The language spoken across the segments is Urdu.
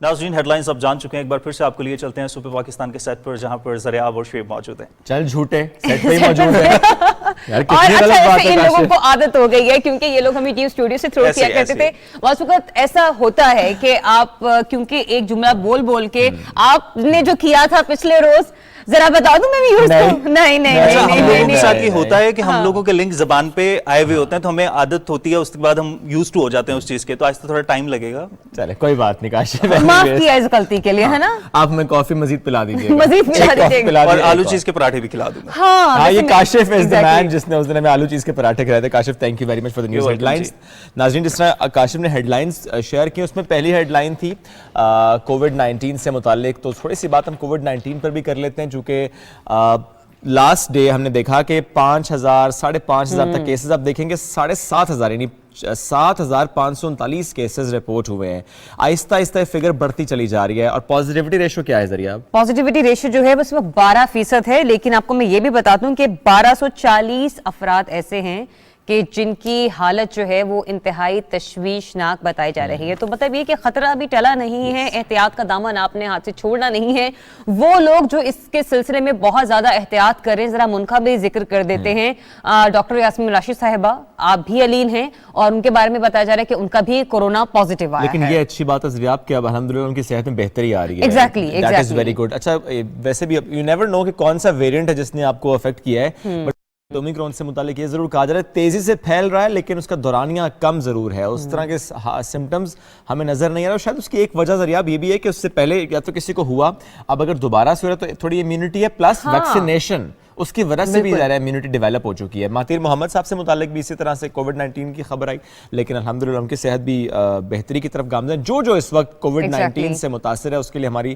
ناظرین ہیڈ لائنز اب جان چکے ہیں، ایک بار پھر سے آپ کو لیے چلتے ہیں صوبہ پاکستان کے سیٹ پر، جہاں پر زریاب اور شعیب موجود ہیں. چل جھوٹے سیٹ پہ ہی موجود ہیں یار، اور اچھا ان لوگوں کو عادت ہو گئی ہے کیونکہ یہ لوگ ہمیں ٹی اسٹوڈیو سے تھرو کیا کرتے تھے. بعض اوقات ایسا ہوتا ہے کہ آپ کیونکہ ایک جملہ بول کے آپ نے جو کیا تھا پچھلے روز ذرا بتا دوں میں بھی یوز کروں. نہیں ہم لوگوں کے ساتھ یہ ہوتا ہے کہ ہم لوگوں کے لنک زبان پہ آئے ہوئے ہوتے ہیں تو ہمیں عادت ہوتی ہے، اس کے بعد ہم یوز ٹو ہو جاتے ہیں اس چیز کے، تو آج تو تھوڑا ٹائم لگے گا. چلے کوئی بات نہیں، کاشف معاف کیا اس غلطی کے لیے، ہے نا. آپ ہمیں کافی مزید پلا دیجیے، مزید پلا دیجیے اور آلو چیز کے پراٹھے بھی کھلا دوں گا. ہاں یہ کاشف از دی مین جس نے اس دن ہمیں آلو چیز کے پراٹھے کھلائے تھے. Kashif thank you very much for the news headlines. ناظرین جس طرح کاشف نے ہیڈ لائنز شیئر کی، اس میں پہلی ہیڈ لائن تھی کووڈ-19 سے متعلق. تو تھوڑی سی بات ہم کووڈ-19 پر بھی کر لیتے ہیں، چونکہ لاسٹ ڈے ہم نے دیکھا کہ 5,000 ساڑھے 5,000 تک کیسز، اب دیکھیں گے 7,500 یعنی 7,539 کیسز رپورٹ ہوئے ہیں. آہستہ آہستہ فگر بڑھتی چلی جا رہی ہے. اور پازیٹیوٹی ریشو کیا ہے ذریعہ؟ پازیٹیوٹی ریشو جو ہے بس وہ 12% ہے، لیکن آپ کو میں یہ بھی بتا دوں کہ 1240 افراد ایسے ہیں کہ جن کی حالت جو ہے وہ انتہائی تشویشناک بتائی جا رہی ہے. تو مطلب یہ کہ خطرہ ابھی ٹلا نہیں ہے، احتیاط کا دامن آپ نے ہاتھ سے چھوڑنا نہیں ہے. وہ لوگ جو اس کے سلسلے میں بہت زیادہ احتیاط کریں، ذرا منقا بھی ذکر کر دیتے ہیں. ڈاکٹر یاسمین راشد صاحبہ آپ بھی علیم ہیں اور ان کے بارے میں بتایا جا رہا ہے کہ ان کا بھی کورونا پازیٹیو آیا ہے. لیکن یہ اچھی بات ہے ذریعہ کہ اب الحمدللہ ان کی صحت میں بہتری آ رہی ہے. Exactly that is very good. اچھا ویسے بھی یو نیور نو کہ کون سا ویریئنٹ ہے جس نے آپ کو افیکٹ کیا ہے. اومیکرون سے متعلق یہ ضرور کہا جا رہا ہے تیزی سے پھیل رہا ہے، لیکن اس کا دورانیہ کم ضرور ہے. اس طرح کے سمٹمز ہمیں نظر نہیں آ رہا. اور شاید اس کی ایک وجہ ذریعہ یہ بھی ہے کہ اس سے پہلے یا تو کسی کو ہوا، اب اگر دوبارہ سے ہو رہا ہے تو تھوڑی امیونٹی ہے، پلس ویکسینیشن اس کی وجہ سے بھی ظاہر ہے امیونٹی ڈیولپ ہو چکی ہے. مہاتیر محمد صاحب سے متعلق بھی اسی طرح سے کووڈ-19 کی خبر آئی، لیکن الحمدللہ ان کی صحت بھی بہتری کی طرف گامزن ہے. جو اس وقت کووڈ-19 سے متاثر ہے اس کے لیے ہماری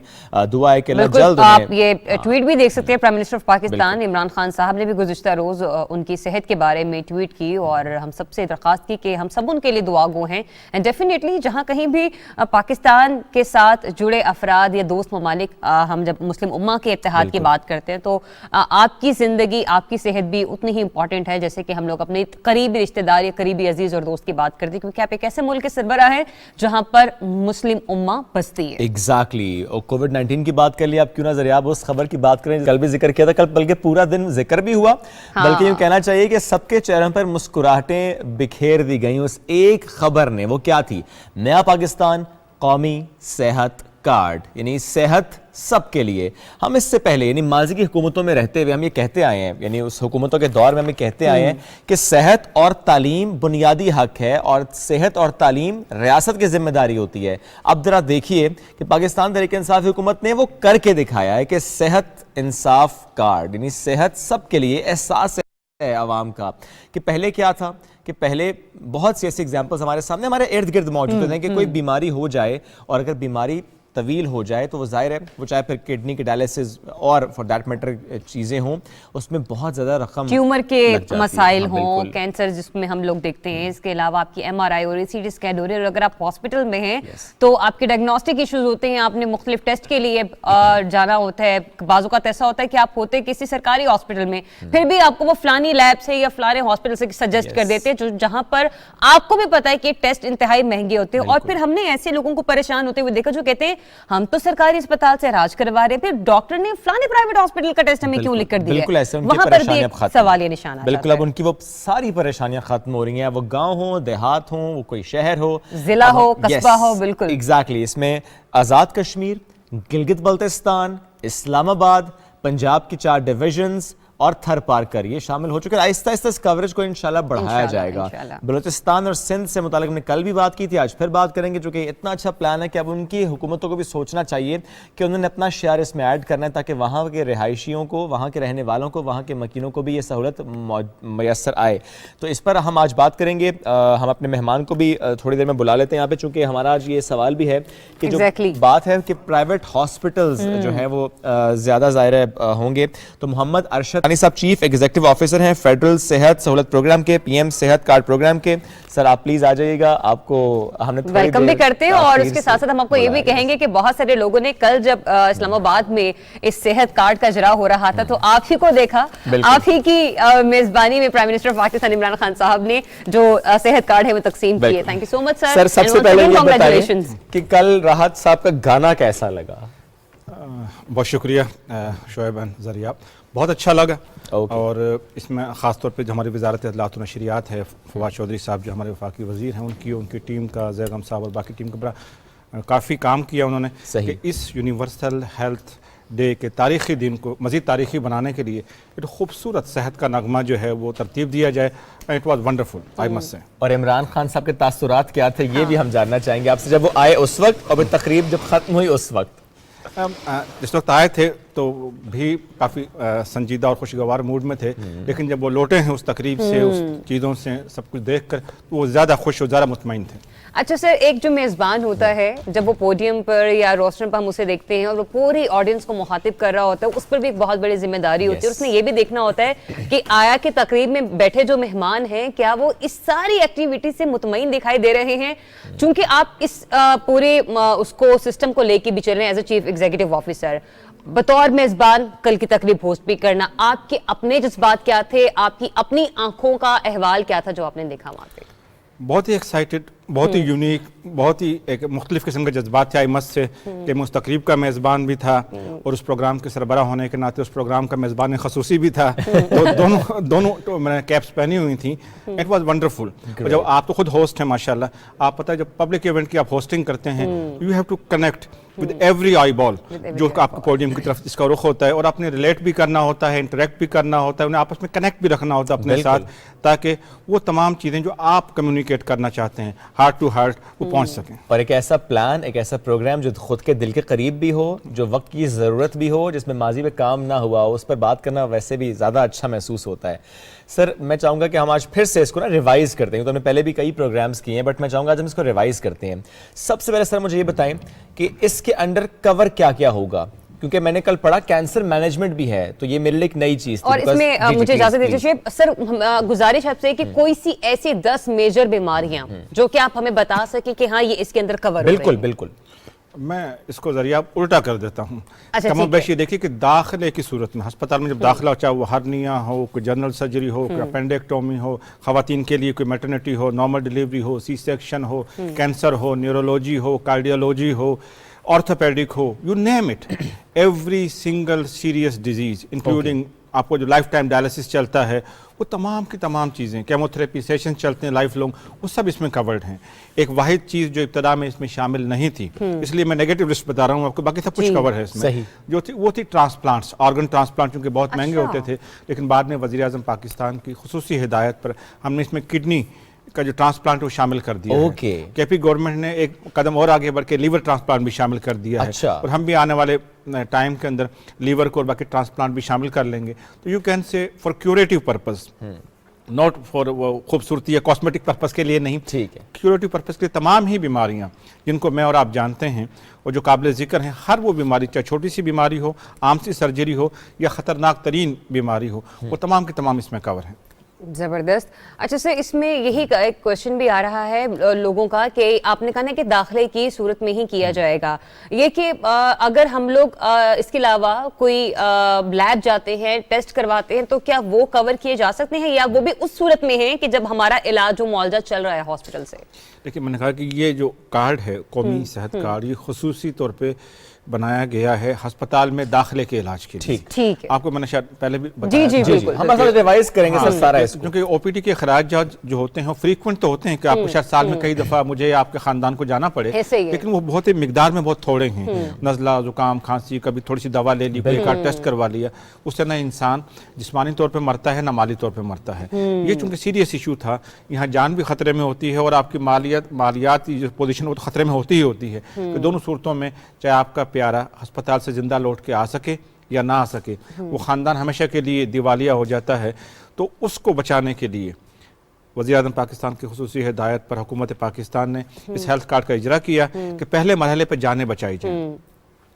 دعا ہے کہ اللہ جلد آپ یہ ٹویٹ بھی دیکھ سکتے ہیں. Prime minister of Pakistan Imran Khan صاحب نے بھی گزشتہ روز ان کی صحت کے بارے میں ٹویٹ کی اور ہم سب سے درخواست کی کہ ہم سب ان کے لیے دعا گو ہیں. اینڈ ڈیفینیٹلی جہاں کہیں بھی پاکستان کے ساتھ جڑے افراد یا دوست ممالک، ہم جب مسلم امہ کے اتحاد کی بات کرتے ہیں تو آپ کی زندگی، آپ کی صحت بھی اتنی ہی امپورٹنٹ ہے جیسے کہ ہم لوگ اپنے قریبی رشتہ دار یا قریبی عزیز اور دوست کی بات کرتے ہیں، کیونکہ آپ ایک ایسے ملک کے سربراہ ہیں جہاں پر مسلم امہ بستی ہے. ایگزیکٹلی. اور کووڈ-19 کی بات کر لی، آپ کیوں نہ ذریعہ اس خبر کی بات کریں. کل بھی ذکر کیا تھا، کل بلکہ پورا دن ذکر بھی ہوا، بلکہ یوں کہنا چاہیے کہ سب کے چہروں پر مسکراہٹیں بکھیر دی گئیں اس ایک خبر نے. وہ کیا تھی؟ نیا پاکستان قومی صحت کارڈ، یعنی صحت سب کے لیے. ہم اس سے پہلے یعنی ماضی کی حکومتوں میں رہتے ہوئے ہم یہ کہتے آئے ہیں، یعنی اس حکومتوں کے دور میں ہم یہ کہتے آئے ہیں کہ صحت اور تعلیم بنیادی حق ہے اور صحت اور تعلیم ریاست کی ذمہ داری ہوتی ہے. اب ذرا دیکھیے کہ پاکستان تحریک انصاف حکومت نے وہ کر کے دکھایا ہے کہ صحت انصاف کارڈ، یعنی صحت سب کے لیے. احساس ہے عوام کا کہ پہلے کیا تھا کہ پہلے بہت سی ایسی ایگزامپلز ہمارے سامنے ہمارے ارد گرد موجود ہیں کہ کوئی بیماری ہو جائے اور اگر بیماری طویل ہو جائے تو وہ ظاہر ہے وہ چاہے پھر کڈنی کی ڈائلیسس اور فار دیٹ میٹر چیزیں ہوں، اس میں بہت زیادہ رقم، ٹیومر کے مسائل ہوں، کینسر جس میں ہم لوگ دیکھتے ہیں. اس کے علاوہ آپ کی MRI ہو رہی ہے، سی ٹی اسکین ہو رہی ہے، اور اگر آپ ہاسپٹل میں ہیں تو آپ کے ڈائگنوسٹک ایشوز ہوتے ہیں، آپ نے مختلف ٹیسٹ کے لیے جانا ہوتا ہے. بعض اوقات ایسا ہوتا ہے کہ آپ ہوتے کسی سرکاری ہاسپٹل میں، پھر بھی آپ کو وہ فلانی لیب سے یا فلانے ہاسپٹل سے سجیسٹ کر دیتے ہیں جہاں پر آپ کو بھی پتا ہے کہ ٹیسٹ انتہائی مہنگے ہوتے ہیں. اور پھر ہم نے ایسے لوگوں کو پریشان ہوتے ہوئے دیکھا جو کہتے ہیں ہم تو سرکاری اسپتال سے علاج کروا رہے، پھر ڈاکٹر نے فلانے پرائیویٹ ہاسپٹل کا ٹیسٹ ہمیں کیوں لکھ کر دیا. بالکل ایسے ان کی وہاں پر بھی پریشانیاں سوالیہ نشان آ جاتا ہے. بالکل اب ان کی وہ ساری پریشانیاں ختم ہو رہی ہیں، وہ گاؤں ہوں، دیہات ہوں، وہ کوئی شہر ہو، ضلع ہو، قصبہ ہو. بالکل ایگزیکٹلی. اس میں آزاد کشمیر، گلگت بلتستان، اسلام آباد، پنجاب کی 4 ڈویژنز اور تھر پار کر یہ شامل ہو چکے ہیں. آہستہ آہستہ اس کوریج کو انشاءاللہ بڑھایا جائے گا. بلوچستان اور سندھ سے متعلق نے کل بھی بات کی تھی، آج پھر بات کریں گے، جو کہ اتنا اچھا پلان ہے کہ اب ان کی حکومتوں کو بھی سوچنا چاہیے کہ انہوں نے اپنا شیئر اس میں ایڈ کرنا ہے تاکہ وہاں کے رہائشیوں کو، وہاں کے رہنے والوں کو، وہاں کے مکینوں کو بھی یہ سہولت میسر آئے. تو اس پر ہم آج بات کریں گے. ہم اپنے مہمان کو بھی تھوڑی دیر میں بلا لیتے ہیں یہاں پہ، چونکہ ہمارا آج یہ سوال بھی ہے کہ جو بات ہے کہ پرائیویٹ ہاسپٹلز جو ہیں وہ زیادہ ظاہر ہوں گے. تو محمد ارشد رحمانی صاحب چیف ایگزیکٹو آفیسر ہیں فیڈرل صحت سہولت پروگرام کے, PM صحت کارڈ پروگرام کے. سر آپ پلیز آ جائیے گا, آپ کو ہم نے ویلکم بھی کرتے ہیں, اور اس کے ساتھ ساتھ ہم آپ کو یہ بھی کہیں گے کہ بہت سارے لوگوں نے کل جب اسلام آباد میں اس صحت کارڈ کا اجرا ہو رہا تھا تو آپ ہی کو دیکھا, آپ ہی کی میزبانی میں پرائم منسٹر پاکستان عمران خان صاحب نے جو صحت کارڈ ہے وہ تقسیم کیے. تھینک یو سو مچ سر. سب سے پہلے یہ بتائیں کہ کل راحت صاحب کا گانا کیسا لگا؟ بہت شکریہ شعیب ذریعہ, بہت اچھا لگا. اور اس میں خاص طور پہ جو ہماری وزارت اطلاعات و نشریات ہے, فواد چودھری صاحب جو ہمارے وفاقی وزیر ہیں, ان کی ٹیم کا, زیغم صاحب اور باقی ٹیم کا بڑا کافی کام کیا انہوں نے کہ اس یونیورسل ہیلتھ ڈے کے تاریخی دن کو مزید تاریخی بنانے کے لیے ایک خوبصورت صحت کا نغمہ جو ہے وہ ترتیب دیا جائے. It was wonderful I must سے. اور عمران خان صاحب کے تاثرات کیا تھے یہ بھی ہم جاننا چاہیں گے آپ سے, جب وہ آئے اس وقت اور تقریب جب ختم ہوئی اس وقت. جس وقت آئے تھے تو بھی کافی سنجیدہ اور خوشگوار موڈ میں تھے, لیکن جب وہ لوٹے ہیں اس تقریب سے, اس چیزوں سے سب کچھ دیکھ کر وہ زیادہ خوش اور زیادہ مطمئن تھے. اچھا سر, ایک جو میزبان ہوتا ہے جب وہ پوڈیم پر یا روسٹر پر ہم اسے دیکھتے ہیں اور وہ پوری آڈینس کو مخاطب کر رہا ہوتا ہے, اس پر بھی ایک بہت بڑی ذمہ داری ہوتی ہے. اس نے یہ بھی دیکھنا ہوتا ہے کہ آیا کہ تقریب میں بیٹھے جو مہمان ہیں کیا وہ اس ساری ایکٹیویٹی سے مطمئن دکھائی دے رہے ہیں, چونکہ آپ اس پورے اس کو سسٹم کو لے کے بھی چل رہے ہیں as a chief executive officer. بطور میزبان کل کی تقریب ہوسٹ بھی کرنا, آپ کے اپنے جذبات کیا تھے, آپ کی اپنی آنکھوں کا احوال کیا تھا جو آپ نے دیکھا وہاں پہ؟ بہت ہی ایکسائٹڈ, بہت ہی یونیک, بہت ہی ایک مختلف قسم کے جذبات تھے آئمت سے کہ میں اس تقریب کا میزبان بھی تھا اور اس پروگرام کے سربراہ ہونے کے ناطے اس پروگرام کا میزبان خصوصی بھی تھا. تو دونوں میں نے کیپس پہنی ہوئی تھیں. It was wonderful. اور جب آپ تو خود ہوسٹ ہیں ماشاءاللہ, آپ پتہ ہے جب پبلک ایونٹ کی آپ ہوسٹنگ کرتے ہیں you have to connect with every eyeball جو آپ کو پوڈیم کی طرف اس کا رخ ہوتا ہے, اور آپ نے ریلیٹ بھی کرنا ہوتا ہے, انٹریکٹ بھی کرنا ہوتا ہے, انہیں آپس میں کنیکٹ بھی رکھنا ہوتا ہے اپنے ساتھ, تاکہ وہ تمام چیزیں جو آپ کمیونیکیٹ کرنا چاہتے ہیں ہارٹ ٹو ہارٹ وہ پہنچ سکیں. اور ایک ایسا پلان, ایک ایسا پروگرام جو خود کے دل کے قریب بھی ہو, جو وقت کی ضرورت بھی ہو, جس میں ماضی میں کام نہ ہوا ہو, اس پر بات کرنا ویسے بھی زیادہ اچھا محسوس ہوتا ہے. سر میں چاہوں گا کہ ہم آج پھر سے اس کو ریوائز کرتے ہیں, تو ہم نے پہلے بھی کئی پروگرامز کیے ہیں, بٹ میں چاہوں گا آج ہم اس کو ریوائز کرتے ہیں. سب سے پہلے سر مجھے یہ بتائیں کہ اس کے انڈر کور کیا کیا ہوگا, کیونکہ میں نے کل پڑھا کینسر مینجمنٹ بھی ہے, تو یہ میرے لیے ایک نئی چیز تھی. اور اس میں مجھے اجازت دیجیے سر, گزارش آپ سے کہ کوئی سی ایسی 10 میجر بیماریاں جو کہ آپ ہمیں بتا سکیں کہ ہاں یہ اس کے اندر کور. بالکل بالکل. میں اس کو ذریعہ الٹا کر دیتا ہوں. کم و بیش یہ دیکھیے کہ داخلے کی صورت میں ہسپتال میں جب داخلہ ہو, چاہے وہ ہرنیا ہو, کوئی جنرل سرجری ہو, کوئی اپینڈیکٹومی ہو, خواتین کے لیے کوئی میٹرنیٹی ہو, نارمل ڈیلیوری ہو, سی سیکشن ہو, کینسر ہو, نیورولوجی ہو, کارڈیولوجی ہو, آرتھوپیڈک ہو, you name it, every single serious disease including آپ کو جو لائف ٹائم ڈائلسس چلتا ہے, وہ تمام کی تمام چیزیں, کیموتھراپی سیشن چلتے ہیں لائف لانگ, وہ سب اس میں کورڈ ہیں. ایک واحد چیز جو ابتدا میں اس میں شامل نہیں تھی, اس لیے میں نیگیٹو لسٹ بتا رہا ہوں آپ کو, باقی سب کچھ کور ہے اس میں, جو تھی وہ تھی ٹرانسپلانٹس, آرگن ٹرانسپلانٹ, چونکہ بہت مہنگے ہوتے تھے, لیکن بعد میں وزیر اعظم پاکستان کی خصوصی ہدایت پر ہم نے اس میں کڈنی کا جو ٹرانسپلانٹ وہ شامل کر دیا ہے. کے پی گورنمنٹ نے ایک قدم اور آگے بڑھ کے لیور ٹرانسپلانٹ بھی شامل کر دیا ہے, اور ہم بھی آنے والے ٹائم کے اندر لیور کو اور باقی ٹرانسپلانٹ بھی شامل کر لیں گے. تو you can say for curative purpose, not for خوبصورتی یا کاسمیٹک پرپز کے لیے نہیں, ٹھیک ہے, کیوریٹیو پرپز کے لیے تمام ہی بیماریاں جن کو میں اور آپ جانتے ہیں اور جو قابل ذکر ہیں, ہر وہ بیماری, چاہے چھوٹی سی بیماری ہو, عام سی سرجری ہو یا خطرناک ترین بیماری ہو, وہ تمام کے تمام اس میں کور ہیں. زبردست. اچھا سر, اس میں یہی ایک کوشچن بھی آ رہا ہے لوگوں کا کہ آپ نے کہا نا کہ داخلے کی صورت میں ہی کیا جائے گا, یہ کہ اگر ہم لوگ اس کے علاوہ کوئی لیب جاتے ہیں, ٹیسٹ کرواتے ہیں, تو کیا وہ کور کیے جا سکتے ہیں, یا وہ بھی اس صورت میں ہیں کہ جب ہمارا علاج و معالجہ چل رہا ہے ہاسپٹل سے؟ دیکھیے میں نے کہا کہ یہ جو کارڈ ہے, قومی صحت کارڈ, یہ خصوصی طور پہ بنایا گیا ہے ہسپتال میں داخلے کے علاج کے لیے. ٹھیک ہے, آپ کو میں نے شاید پہلے بھی بتایا. جی بالکل, ہم اصل ریوائز کریں گے سر سارا اس کو, کیونکہ او پی ڈی کے اخراجات جو ہوتے ہیں فریکوینٹ تو ہوتے ہیں کہ آپ کو شاید سال میں کئی دفعہ مجھے آپ کے خاندان کو جانا پڑے, لیکن وہ بہت ہی مقدار میں بہت تھوڑے ہیں. نزلہ, زکام, کھانسی, کبھی تھوڑی سی دوا لے لی, کوئی کا ٹیسٹ کروا لیا, اس سے نہ انسان جسمانی طور پہ مرتا ہے نہ مالی طور پہ مرتا ہے. یہ چونکہ سیریس ایشو تھا, یہاں جان بھی خطرے میں ہوتی ہے اور آپ کی مالیات جو پوزیشن وہ تو خطرے میں ہوتی ہی ہوتی ہے, کہ دونوں صورتوں میں چاہے آپ کا پیارا ہسپتال سے زندہ لوٹ کے آ سکے یا نہ آ سکے, وہ خاندان ہمیشہ کے لیے دیوالیہ ہو جاتا ہے. تو اس کو بچانے کے لیے وزیر اعظم پاکستان کی خصوصی ہدایت پر حکومت پاکستان نے اس ہیلتھ کارڈ کا اجرا کیا کہ پہلے مرحلے پہ جانیں بچائی جائیں.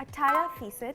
18%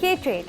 K-Trade,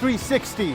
360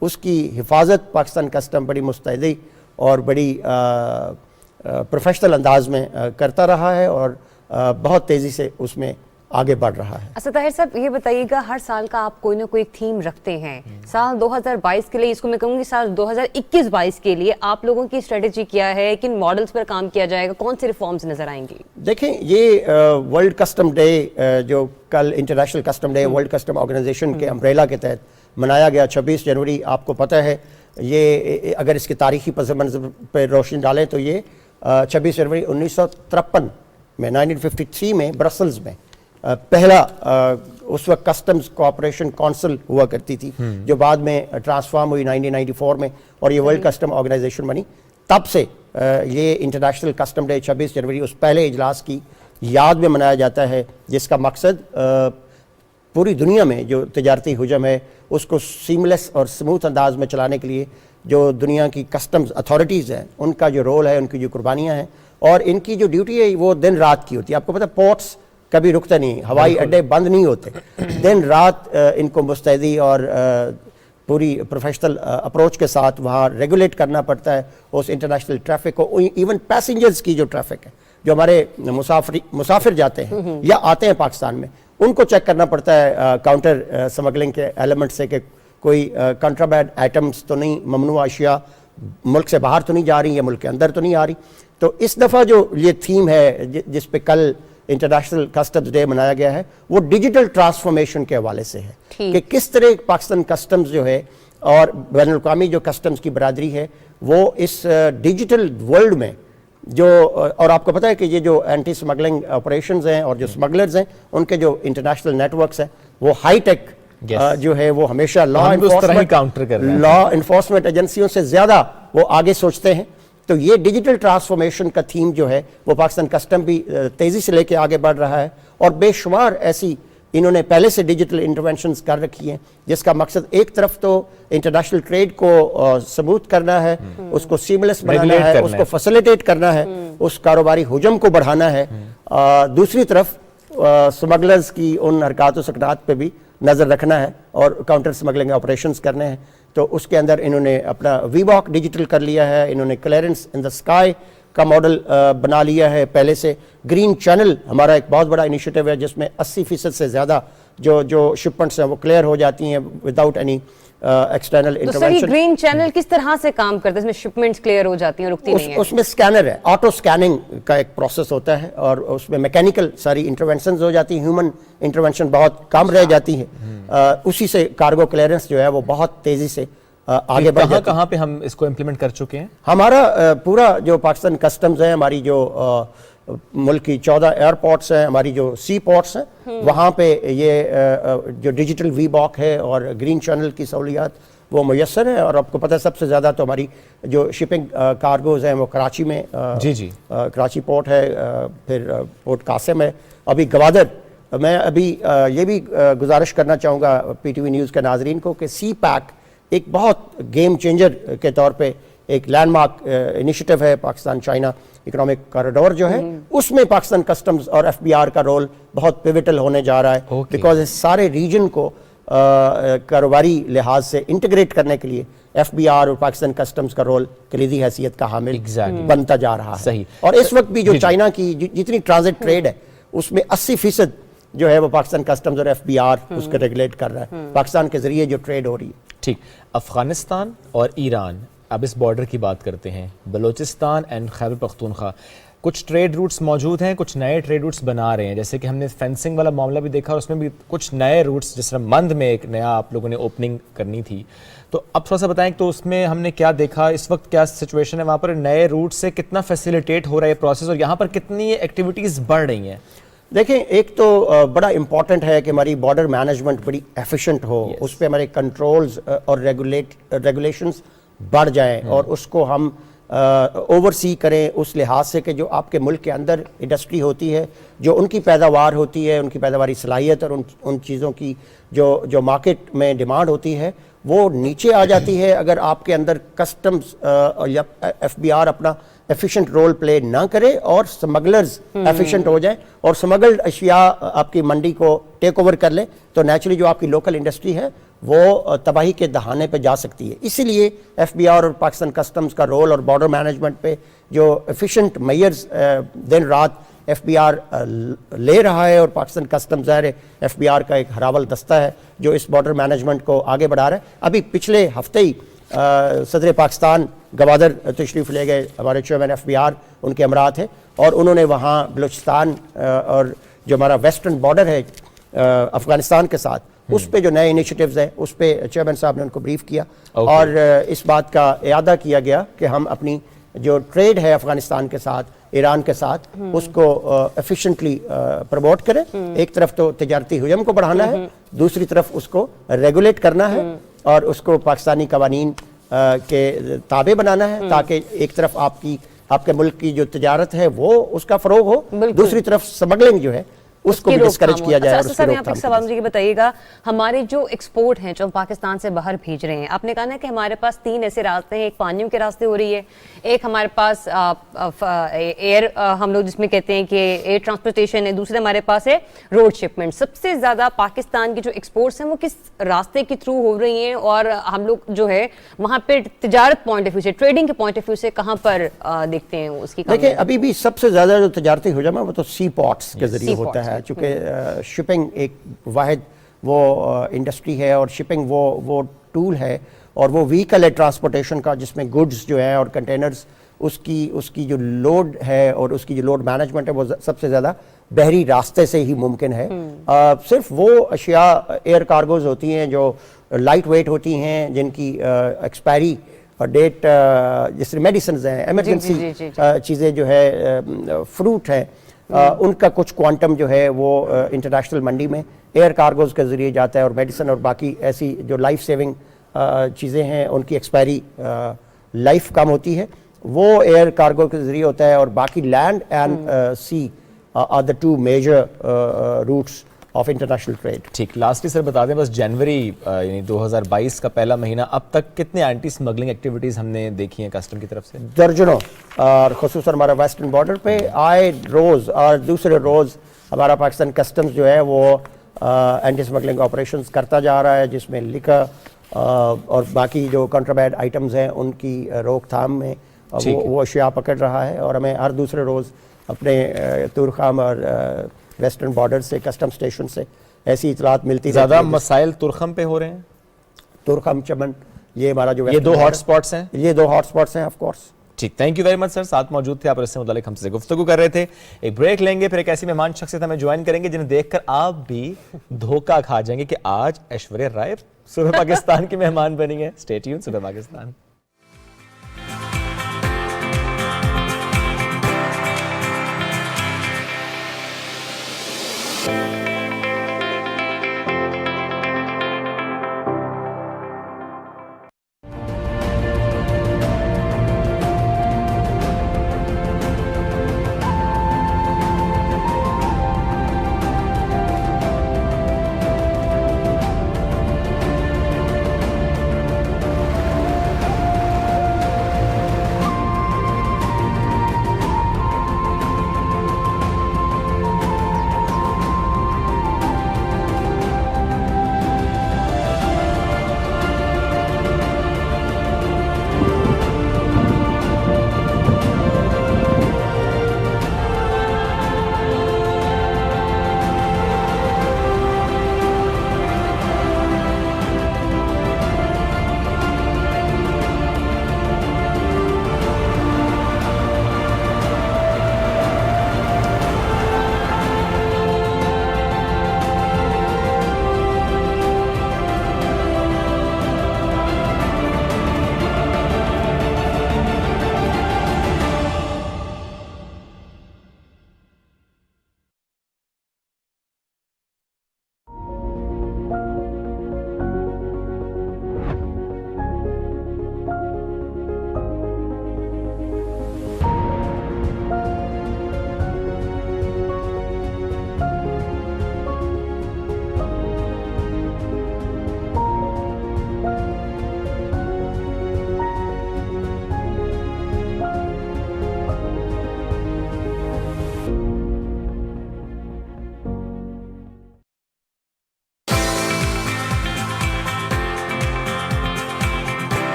اس کی حفاظت پاکستان کسٹم بڑی مستعدی اور بڑی پروفیشنل انداز میں کرتا رہا ہے اور بہت تیزی سے اس میں آگے بڑھ رہا ہے. اسد طاہر صاحب یہ بتائیے گا ہر سال کا آپ کوئی نہ کوئی تھیم رکھتے ہیں, سال 2022 کے لیے, اس کو میں کہوں گی سال 2021-22 کے لیے آپ لوگوں کی اسٹریٹجی کیا ہے, کن ماڈلز پر کام کیا جائے گا, کون سے ریفارمز نظر آئیں گی؟ دیکھیں یہ ورلڈ کسٹم ڈے جو کل international custom day world custom organisation کے امبریلا کے تحت منایا گیا 26 جنوری, آپ کو پتہ ہے یہ اگر اس کے تاریخی پس منظر پہ روشنی ڈالیں تو یہ 26 جنوری 1953 میں 1953 میں برسلز میں پہلا اس وقت کسٹمز کوآپریشن کونسل ہوا کرتی تھی جو بعد میں ٹرانسفارم ہوئی 1994 میں اور یہ ورلڈ کسٹم آرگنائزیشن بنی. تب سے یہ انٹرنیشنل کسٹم ڈے 26 جنوری اس پہلے اجلاس کی یاد میں منایا جاتا ہے, جس کا مقصد پوری دنیا میں جو تجارتی حجم ہے اس کو سیملیس اور سموتھ انداز میں چلانے کے لیے جو دنیا کی کسٹمز اتھارٹیز ہیں ان کا جو رول ہے, ان کی جو قربانیاں ہیں اور ان کی جو ڈیوٹی ہے وہ دن رات کی ہوتی ہے. آپ کو پتہ پورٹس کبھی رکتے نہیں, ہوائی اڈے بند نہیں ہوتے, دن رات ان کو مستعدی اور پوری پروفیشنل اپروچ کے ساتھ وہاں ریگولیٹ کرنا پڑتا ہے اس انٹرنیشنل ٹریفک کو. ایون پیسنجرز کی جو ٹریفک ہے جو ہمارے مسافر جاتے ہیں یا آتے ہیں پاکستان میں, ان کو چیک کرنا پڑتا ہے کاؤنٹر سمگلنگ کے ایلیمنٹ سے کہ کوئی کنٹرابینڈ آئٹمس تو نہیں, ممنوع اشیاء ملک سے باہر تو نہیں جا رہی یا ملک کے اندر تو نہیں آ رہی. تو اس دفعہ جو یہ تھیم ہے جس پہ کل انٹرنیشنل کسٹمز ڈے منایا گیا ہے وہ ڈیجیٹل ٹرانسفارمیشن کے حوالے سے ہے کہ کس طرح پاکستان کسٹمز جو ہے اور بین الاقوامی جو کسٹمز کی برادری ہے وہ اس ڈیجیٹل ورلڈ میں جو, اور آپ کو پتہ ہے کہ یہ جو اینٹی سمگلنگ آپریشنز ہیں اور جو سمگلرز ہیں ان کے جو انٹرنیشنل نیٹ ورکس ہیں وہ ہائی ٹیک جو ہے وہ ہمیشہ لا انفورسمنٹ ایجنسیوں سے زیادہ وہ آگے سوچتے ہیں. تو یہ ڈیجیٹل ٹرانسفارمیشن کا تھیم جو ہے وہ پاکستان کسٹم بھی تیزی سے لے کے آگے بڑھ رہا ہے اور بے شمار ایسی انہوں نے پہلے سے ڈیجیٹل انٹرونشنز کر رکھی ہیں جس کا مقصد ایک طرف تو انٹرنیشنل ٹریڈ کو سموتھ کرنا ہے, اس کو سیملیس بنانا ہے, اس کو فیسیلیٹیٹ کرنا ہے, اس کاروباری حجم کو بڑھانا ہے, دوسری طرف سمگلرز کی ان حرکات و سکنات پہ بھی نظر رکھنا ہے اور کاؤنٹر سمگلنگ آپریشنز کرنے ہیں. تو اس کے اندر انہوں نے اپنا وی واک ڈیجیٹل کر لیا ہے, انہوں نے کلیئرنس ان دا اسکائی کا ماڈل بنا لیا ہے پہلے سے. گرین چینل ہمارا ایک بہت بڑا انیشیٹو ہے جس میں 80% سے زیادہ جو شپمنٹس ہیں وہ کلیئر ہو جاتی ہیں without any external intervention. Green channel کس طرح سے کام کرتا ہے, اس میں شپمنٹس کلیئر ہو جاتی ہیں, رکتی نہیں ہیں؟ اس میں سکینر ہے, آٹو سکیننگ کا ایک پروسیس ہوتا ہے اور اس میں میکینیکل ساری انٹرونشنز ہو جاتی ہیں, ہیومن انٹرونشن بہت کم رہ جاتی ہے. اسی سے کارگو کلیئرنس جو ہے وہ بہت تیزی سے آگے بڑھ جاتی ہے. کہاں پہ ہم اس کو امپلیمنٹ کر چکے ہیں؟ ہمارا پورا جو پاکستان کسٹمز ہے, ہماری جو ملک کی 14 ایئرپورٹس ہیں, ہماری جو سی پورٹس ہیں, وہاں پہ یہ جو ڈیجیٹل وی باک ہے اور گرین چینل کی سہولیات وہ میسر ہے. اور آپ کو پتہ ہے سب سے زیادہ تو ہماری جو شپنگ کارگوز ہیں وہ کراچی میں, کراچی پورٹ ہے, پھر پورٹ قاسم ہے, ابھی گوادر. میں ابھی یہ بھی گزارش کرنا چاہوں گا پی ٹی وی نیوز کے ناظرین کو کہ سی پیک ایک بہت گیم چینجر کے طور پہ ایک لینڈ مارک انیشیٹو ہے. پاکستان چائنا اکنامک کوریڈور جو ہے اس میں پاکستان کسٹمز اور ایف بی آر کا رول بہت پیوٹل ہونے جا رہا ہے, بیکاز اس سارے ریجن کو کاروباری لحاظ سے انٹیگریٹ کرنے کے لیے ایف بی آر اور پاکستان کسٹمز کا رول کلیدی حیثیت کا حامل بنتا جا رہا ہے. اور اس وقت بھی جو چائنا کی جتنی ٹرانزٹ ٹریڈ ہے اس میں 80% جو ہے وہ پاکستان کسٹمز اور ایف بی آر اس کو ریگولیٹ کر رہا ہے, پاکستان کے ذریعے جو ٹریڈ ہو رہی ہے. ٹھیک, افغانستان اور ایران, اب اس بارڈر کی بات کرتے ہیں, بلوچستان اینڈ خیبر پختونخوا, کچھ ٹریڈ روٹس موجود ہیں, کچھ نئے ٹریڈ روٹس بنا رہے ہیں, جیسے کہ ہم نے فینسنگ والا معاملہ بھی دیکھا اور اس میں بھی کچھ نئے روٹس, جس طرح مند میں ایک نیا آپ لوگوں نے اوپننگ کرنی تھی. تو اب تھوڑا سا بتائیں تو اس میں ہم نے کیا دیکھا, اس وقت کیا سچویشن ہے وہاں پر, نئے روٹ سے کتنا فیسیلیٹیٹ ہو رہا ہے یہ پروسیس اور یہاں پر کتنی ایکٹیویٹیز بڑھ رہی ہیں؟ دیکھیں, ایک تو بڑا امپورٹنٹ ہے کہ ہماری بارڈر مینجمنٹ بڑی ایفیشینٹ ہو, اس پہ ہمارے کنٹرولز اور ریگولیشنز بڑھ جائیں اور اس کو ہم اوور سی کریں اس لحاظ سے کہ جو آپ کے ملک کے اندر انڈسٹری ہوتی ہے, جو ان کی پیداوار ہوتی ہے, ان کی پیداواری صلاحیت اور ان چیزوں کی جو مارکیٹ میں ڈیمانڈ ہوتی ہے وہ نیچے آ جاتی ہے اگر آپ کے اندر کسٹمز یا ایف بی آر اپنا ایفیشینٹ رول پلے نہ کرے اور سمگلرز ایفیشینٹ ہو جائیں اور سمگلڈ اشیاء آپ کی منڈی کو ٹیک اوور کر لیں, تو نیچرلی جو آپ کی لوکل انڈسٹری ہے وہ تباہی کے دہانے پہ جا سکتی ہے. اسی لیے ایف بی آر اور پاکستان کسٹمز کا رول اور بارڈر مینجمنٹ پہ جو ایفیشینٹ میئرز دن رات ایف بی آر لے رہا ہے, اور پاکستان کسٹم ظاہر ہے ایف بی آر کا ایک ہراول دستہ ہے جو اس بارڈر مینجمنٹ کو آگے بڑھا رہا ہے. ابھی پچھلے ہفتے ہی صدر پاکستان گوادر تشریف لے گئے, ہمارے چیئرمین ایف بی آر ان کے امراء تھے, اور انہوں نے وہاں بلوچستان اور جو ہمارا ویسٹرن بارڈر ہے افغانستان کے ساتھ, اس پہ جو نئے انیشیٹیوز ہیں اس پہ چیئرمین صاحب نے ان کو بریف کیا, اور اس بات کا اعادہ کیا گیا کہ ہم اپنی جو ٹریڈ ہے افغانستان کے ساتھ, ایران کے ساتھ, اس کو ایفیشینٹلی پروموٹ کریں. ایک طرف تو تجارتی حجم کو بڑھانا ہے, دوسری طرف اس کو ریگولیٹ کرنا ہے اور اس کو پاکستانی قوانین کے تابع بنانا ہے, تاکہ ایک طرف آپ کے ملک کی جو تجارت ہے وہ اس کا فروغ ہو, دوسری طرف سمگلنگ جو ہے اس کو بھی ڈسکریج کیا جائے. سر یہاں پہ ایک سوال مجھے بتائیے گا, ہمارے جو ایکسپورٹ ہیں جو ہم پاکستان سے باہر بھیج رہے ہیں, آپ نے کہا نا کہ ہمارے پاس 3 ایسے راستے ہیں, ایک پانیوں کے راستے ہو رہی ہے, ایک ہمارے پاس ایئر ہم لوگ جس میں کہتے ہیں کہ ایئر ٹرانسپورٹیشن ہے, دوسرے ہمارے پاس ہے روڈ شپمنٹ. سب سے زیادہ پاکستان کی جو ایکسپورٹس ہیں وہ کس راستے کے تھرو ہو رہی ہیں, اور ہم لوگ جو ہے وہاں پہ تجارت پوائنٹ آف ویو سے, ٹریڈنگ کے پوائنٹ آف ویو سے کہاں پر دیکھتے ہیں اس کی؟ دیکھیں ابھی بھی سب سے زیادہ جو تجارتی حجم ہے وہ تو سی پورٹس کے ذریعے ہوتا ہے, چونکہ شپنگ ایک واحد وہ انڈسٹری ہے, اور شپنگ وہ ٹول ہے, اور وہ وہیکل ہے ٹرانسپورٹیشن کا جس میں گڈز جو ہیں اور کنٹینرز, اس کی جو لوڈ ہے اور اس کی جو لوڈ مینجمنٹ ہے وہ سب سے زیادہ بحری راستے سے ہی ممکن ہے. صرف وہ اشیاء ایئر کارگوز ہوتی ہیں جو لائٹ ویٹ ہوتی ہیں, جن کی ایکسپائری ڈیٹ جیسے میڈیسنز ہیں, ایمرجنسی چیزیں جو ہے, فروٹ ہے, ان کا کچھ کوانٹم جو ہے وہ انٹرنیشنل منڈی میں ایئر کارگوز کے ذریعے جاتا ہے, اور میڈیسن اور باقی ایسی جو لائف سیونگ چیزیں ہیں ان کی ایکسپائری لائف کم ہوتی ہے, وہ ایئر کارگو کے ذریعے ہوتا ہے, اور باقی land and sea are the 2 major routes of international trade. ٹھیک, لاسٹلی سر بتا دیں بس, جنوری یعنی 2022 کا پہلا مہینہ اب تک کتنے اینٹی اسمگلنگ ایکٹیویٹیز ہم نے دیکھی ہیں کسٹم کی طرف سے؟ درجنوں, اور خصوصاً ہمارا ویسٹرن بارڈر پہ آئے روز اور دوسرے روز ہمارا پاکستان کسٹمز جو ہے وہ اینٹی اسمگلنگ آپریشنز کرتا جا رہا ہے, جس میں لکھا اور باقی جو کنٹرابینڈ آئٹمز ہیں ان کی روک تھام میں وہ اشیاء پکڑ رہا ہے, اور ہمیں ہر دوسرے روز اپنے تورخم اور ویسٹرن بارڈر سے, کسٹم سٹیشن سے ایسی اطلاعات ملتی. زیادہ مسائل تورخم پہ ہو رہے ہیں؟ تورخم, چمن, یہ ہمارا جو یہ 2 ہاٹ سپاٹس ہیں, یہ 2 ہاٹ سپاٹس ہیں آف کورس. ٹھیک, تھینک یو ویری مچ سر, ساتھ موجود تھے آپ, اور اس سے متعلق ہم سے گفتگو کر رہے تھے. ایک بریک لیں گے, پھر ایک ایسی مہمان شخصیت ہمیں جوائن کریں گے جنہیں دیکھ کر آپ بھی دھوکہ کھا جائیں گے کہ آج ایشوریہ رائے صبح پاکستان کی مہمان بنی ہے. اسٹے ٹیون, صبح Pakistan.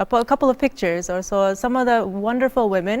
a couple of pictures, or so some of the wonderful women,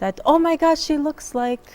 that oh my gosh she looks like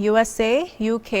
USA, UK,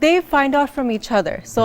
They find out from each other. So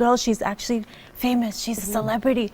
girl she's actually famous, she's a celebrity.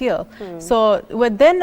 feel. So within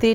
3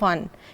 fun.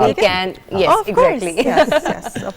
we can yes exactly. Yes, of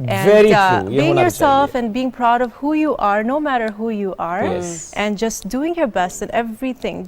And being yourself and being proud of who you are, no matter who you are, and just doing your best in everything.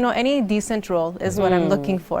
any decent role is what I'm looking for.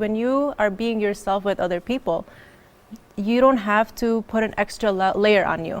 when you are being yourself with other people, you don't have to put an extra layer on you.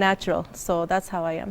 natural. So that's how I am.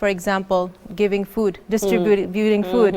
For example, giving food, distributing food,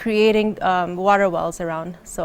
creating water wells around. So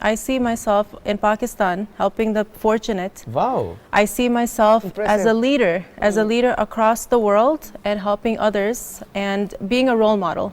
I see myself in Pakistan helping the fortunate. Wow. I see myself as a leader across the world and helping others and being a role model.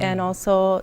and also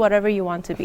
whatever you want to be.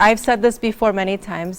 I've said this before many times,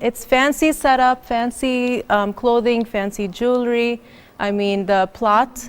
It's fancy setup, fancy clothing, fancy jewelry. I mean the plot,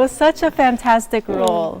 was such a fantastic role.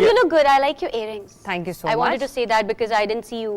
you look good. I like your earrings. Thank you so much. I wanted to say that because I didn't see you.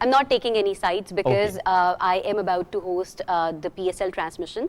I'm not taking any sides because I am about to host the PSL transmission.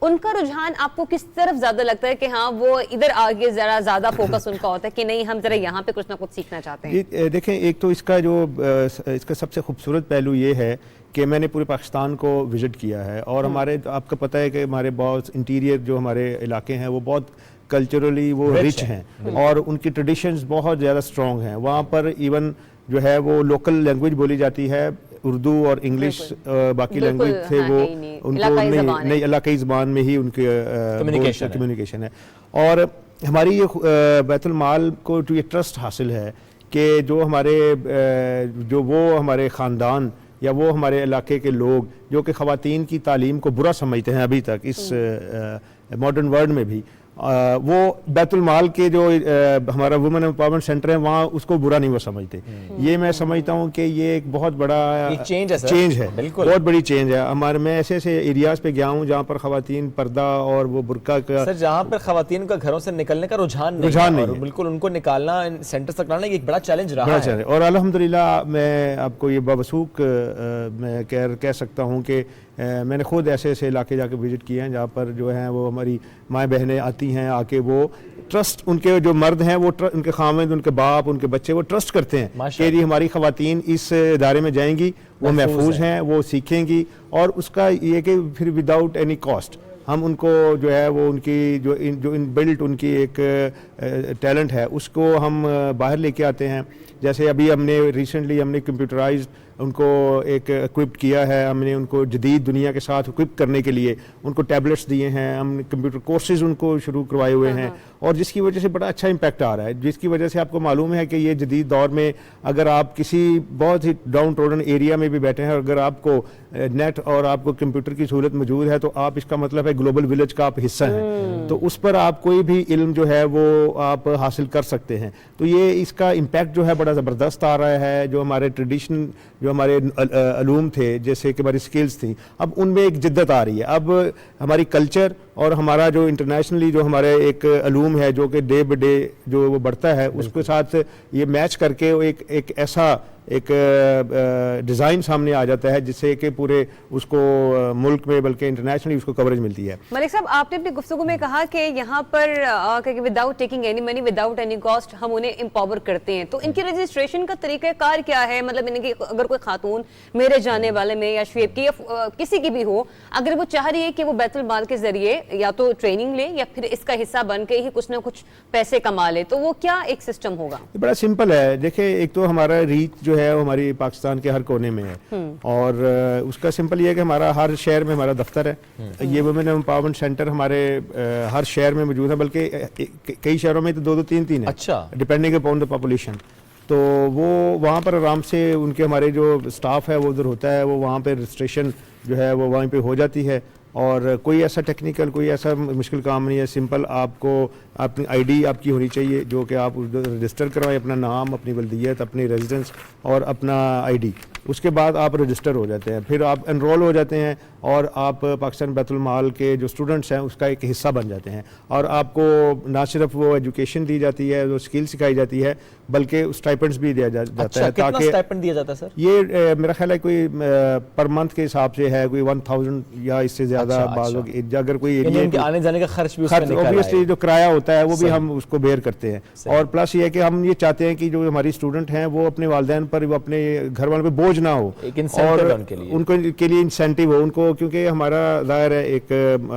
ان کا رجحان آپ کو کس طرف زیادہ لگتا ہے کہ ہاں وہ ادھر آگے ذرا زیادہ فوکس ان کا ہوتا ہے کہ نہیں ہم ذرا یہاں پہ کچھ نہ کچھ سیکھنا چاہتے ہیں؟ دیکھیں, ایک تو اس کا سب سے خوبصورت پہلو یہ ہے کہ میں نے پورے پاکستان کو وزٹ کیا ہے, اور ہمارے آپ کو پتہ ہے کہ ہمارے بہت انٹیریئر جو ہمارے علاقے ہیں وہ بہت کلچرلی وہ رچ ہیں, اور ان کی ٹریڈیشنز بہت زیادہ اسٹرانگ ہیں. وہاں پر ایون جو ہے وہ لوکل لینگویج بولی جاتی ہے, اردو اور انگلش باقی لینگویج تھے وہ ان کو نہیں علاقائی زبان میں ہی ان کے کمیونیکیشن ہے. اور ہماری یہ بیت المال کو جو یہ ٹرسٹ حاصل ہے کہ جو ہمارے خاندان یا وہ ہمارے علاقے کے لوگ جو کہ خواتین کی تعلیم کو برا سمجھتے ہیں ابھی تک اس ماڈرن ورلڈ میں بھی, وہ بیت المال کے جو ہمارا وومن امپاورمنٹ سینٹر ہے وہاں اس کو برا نہیں وہ سمجھتے. یہ میں سمجھتا ہوں کہ یہ ایک بہت بڑا چینج ہے, بہت بڑی چینج ہے. میں ایسے ایسے ایریاز پہ گیا ہوں جہاں پر خواتین پردہ اور وہ برقع کا, سر جہاں پر خواتین کا گھروں سے نکلنے کا رجحان نہیں ہے, بالکل ان کو نکالنا سینٹر تک لانا ایک بڑا چیلنج رہا ہے. اور الحمدللہ میں آپ کو یہ بوثوق میں کہہ سکتا ہوں کہ میں نے خود ایسے ایسے علاقے جا کے وزٹ کیے ہیں جہاں پر جو ہیں وہ ہماری مائیں بہنیں آتی ہیں آ کے, وہ ٹرسٹ ان کے جو مرد ہیں وہ ان کے خاوند, ان کے باپ, ان کے بچے وہ ٹرسٹ کرتے ہیں کہ جی ہماری خواتین اس ادارے میں جائیں گی, وہ محفوظ ہیں, وہ سیکھیں گی, اور اس کا یہ کہ پھر وداؤٹ اینی کاسٹ ہم ان کو جو ہے وہ ان کی جو ان بلٹ ان کی ایک ٹیلنٹ ہے اس کو ہم باہر لے کے آتے ہیں. جیسے ابھی ہم نے ریسنٹلی ہم نے کمپیوٹرائزڈ ان کو ایک اکوپ کیا ہے, ہم نے ان کو جدید دنیا کے ساتھ اکوپ کرنے کے لیے ان کو ٹیبلٹس دیے ہیں, ہم نے کمپیوٹر کورسز ان کو شروع کروائے ہوئے ہیں, اور جس کی وجہ سے بڑا اچھا امپیکٹ آ رہا ہے. جس کی وجہ سے آپ کو معلوم ہے کہ یہ جدید دور میں اگر آپ کسی بہت ہی ڈاؤن ٹروڈن ایریا میں بھی بیٹھے ہیں, اگر آپ کو نیٹ اور آپ کو کمپیوٹر کی سہولت موجود ہے تو آپ اس کا مطلب ہے گلوبل ولیج کا آپ حصہ ہیں, تو اس پر آپ کوئی بھی علم جو ہے وہ آپ حاصل کر سکتے ہیں. تو یہ اس کا امپیکٹ جو ہے بڑا زبردست آ رہا ہے. جو ہمارے ٹریڈیشن جو ہمارے علوم تھے جیسے کہ ہماری سکلز تھیں, اب ان میں ایک جدت آ رہی ہے. اب ہماری کلچر اور ہمارا جو انٹرنیشنلی جو ہمارے ایک علوم ہے جو کہ ڈے بائی ڈے جو وہ بڑھتا ہے, اس کے ساتھ یہ میچ کر کے ایک ایسا ایک ڈیزائن سامنے آ جاتا ہے جس سے کہ پورے اس کو ملک میں بلکہ انٹرنیشنلی اس کو کوریج ملتی ہے. ملک صاحب, آپ نے اپنی گفتگو میں کہا کہ یہاں پر without taking any money without any cost ہم انہیں امپاور کرتے ہیں, تو ان کی رجسٹریشن کا طریقہ کار کیا ہے؟ مطلب ان کی اگر کوئی خاتون میرے جانے والے میں یا شعیب کی یا کسی کی بھی ہو, اگر وہ چاہ رہی ہے کہ وہ بیت المال کے ذریعے یا تو ٹریننگ لے یا پھر اس کا حصہ بن کے ہی کچھ نہ کچھ پیسے کما لے, تو وہ کیا ایک سسٹم ہوگا؟ بڑا سمپل ہے. دیکھیں, ایک تو ہمارا ریچ جو ہے ہماری پاکستان کے ہر کونے میں ہے, اور اس کا سمپل یہ ہے کہ ہمارا ہر شہر میں ہمارا دفتر ہے. یہ وومن امپاورمنٹ سینٹر ہمارے ہر شہر میں موجود ہے, بلکہ کئی شہروں میں تو 2-3 ہیں, اچھا, ڈپینڈنگ اپون دا پاپولیشن. تو وہ وہاں پر آرام سے ان کے ہمارے جو سٹاف ہے وہ ادھر ہوتا ہے, وہ وہاں پہ رجسٹریشن جو ہے وہ وہیں پہ ہو جاتی ہے, اور کوئی ایسا ٹیکنیکل کوئی ایسا مشکل کام نہیں ہے. سمپل آپ کو اپنی آئی ڈی آپ کی ہونی چاہیے جو کہ آپ رجسٹر کروائیں, اپنا نام, اپنی ولدیت, اپنی ریزیڈنس اور اپنا آئی ڈی. اس کے بعد آپ رجسٹر ہو جاتے ہیں, پھر آپ انرول ہو جاتے ہیں, اور آپ پاکستان بیت المال کے جو اسٹوڈنٹس ہیں اس کا ایک حصہ بن جاتے ہیں. اور آپ کو نہ صرف وہ ایجوکیشن دی جاتی ہے, وہ سکل سکھائی جاتی ہے, بلکہ اسٹائپنڈس بھی دیا جاتا ہے. کتنا اسٹائپنڈ دیا جاتا ہے سر؟ یہ میرا خیال ہے کوئی پر منتھ کے حساب سے ہے, کوئی 1000 یا اس سے زیادہ. اگر کوئی ایریا آنے جانے کا خرچ بھی اس میں نکل آیا ہے, جو کرایہ ہوتا ہے وہ بھی ہم اس کو بیئر کرتے ہیں. اور پلس یہ ہے کہ ہم یہ چاہتے ہیں کہ جو ہماری اسٹوڈنٹ ہیں وہ اپنے والدین پر, وہ اپنے گھر والوں پہ بوجھ نہ ہو, اور ان کے لیے انسینٹیو ہو ان کو, کیونکہ ہمارا ظاہر ہے ایک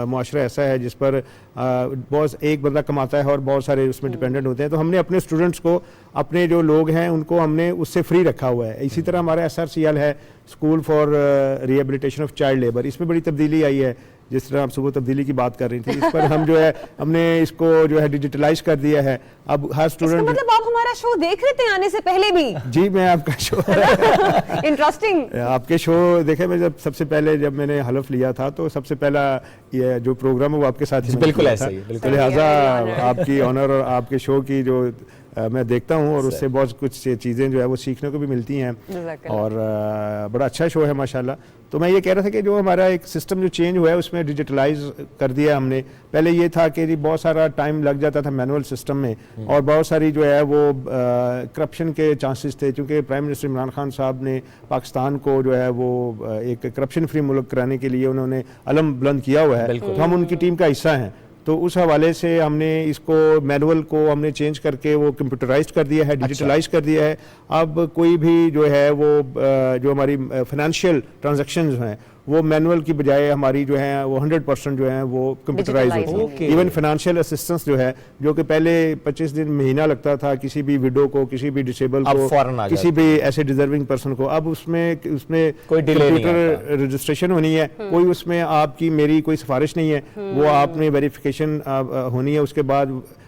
معاشرہ ایسا ہے جس پر بہت ایک بندہ کماتا ہے اور بہت سارے اس میں ڈیپینڈنٹ ہوتے ہیں. تو ہم نے اپنے اسٹوڈنٹس کو, اپنے جو لوگ ہیں ان کو ہم نے اس سے فری رکھا ہوا ہے. اسی طرح ہمارا SRCL ہے, school for rehabilitation of child labour, اس میں بڑی تبدیلی آئی ہے. جس طرح آپ صبح تبدیلی کی بات کر رہی تھی, اس پر ہم جو ہے ہم نے اس کو جو ہے ڈیجیٹلائز کر دیا ہے. اب ہر اسٹوڈنٹ, مطلب آپ ہمارا شو دیکھ رہے تھے آنے سے پہلے بھی؟ جی, میں آپ کا شو انٹرسٹنگ آپ کے شو دیکھے. میں جب سب سے پہلے جب میں نے حلف لیا تھا تو سب سے پہلا یہ جو پروگرام ہے وہ آپ کے ساتھ ہی بالکل ایسا ہی ہے، تو لہٰذا آپ کی آنر اور آپ کے شو کی جو میں دیکھتا ہوں اور اس سے بہت کچھ چیزیں جو ہے وہ سیکھنے کو بھی ملتی ہیں اور بڑا اچھا شو ہے ماشاءاللہ. تو میں یہ کہہ رہا تھا کہ جو ہمارا ایک سسٹم جو چینج ہوا ہے اس میں ڈیجیٹلائز کر دیا ہم نے. پہلے یہ تھا کہ جی بہت سارا ٹائم لگ جاتا تھا مینول سسٹم میں اور بہت ساری جو ہے وہ کرپشن کے چانسز تھے, کیونکہ پرائم منسٹر عمران خان صاحب نے پاکستان کو جو ہے وہ ایک کرپشن فری ملک کرانے کے لیے انہوں نے علم بلند کیا ہوا ہے, تو ہم ان کی ٹیم کا حصہ ہیں. تو اس حوالے سے ہم نے اس کو مینول کو ہم نے چینج کر کے وہ کمپیوٹرائزڈ کر دیا ہے, ڈیجیٹلائز کر دیا ہے. اب کوئی بھی جو ہے وہ جو ہماری فائنینشیل ٹرانزیکشنز ہیں وہ مینول کی بجائے ہماری جو ہیں وہ 100% جو ہیں وہ کمپیوٹرائز ہوتی ہے. ایون فائنینشیل اسسٹنس جو ہے جو کہ پہلے 25 دن مہینہ لگتا تھا کسی بھی وڈو کو, کسی بھی ڈسیبل کو, کسی بھی ایسے ڈیزرونگ پرسن کو, اب اس میں کمپیوٹر رجسٹریشن ہونی ہے, کوئی اس میں آپ کی میری کوئی سفارش نہیں ہے, وہ آپ نے ویریفیکیشن ہونی ہے. اس کے بعد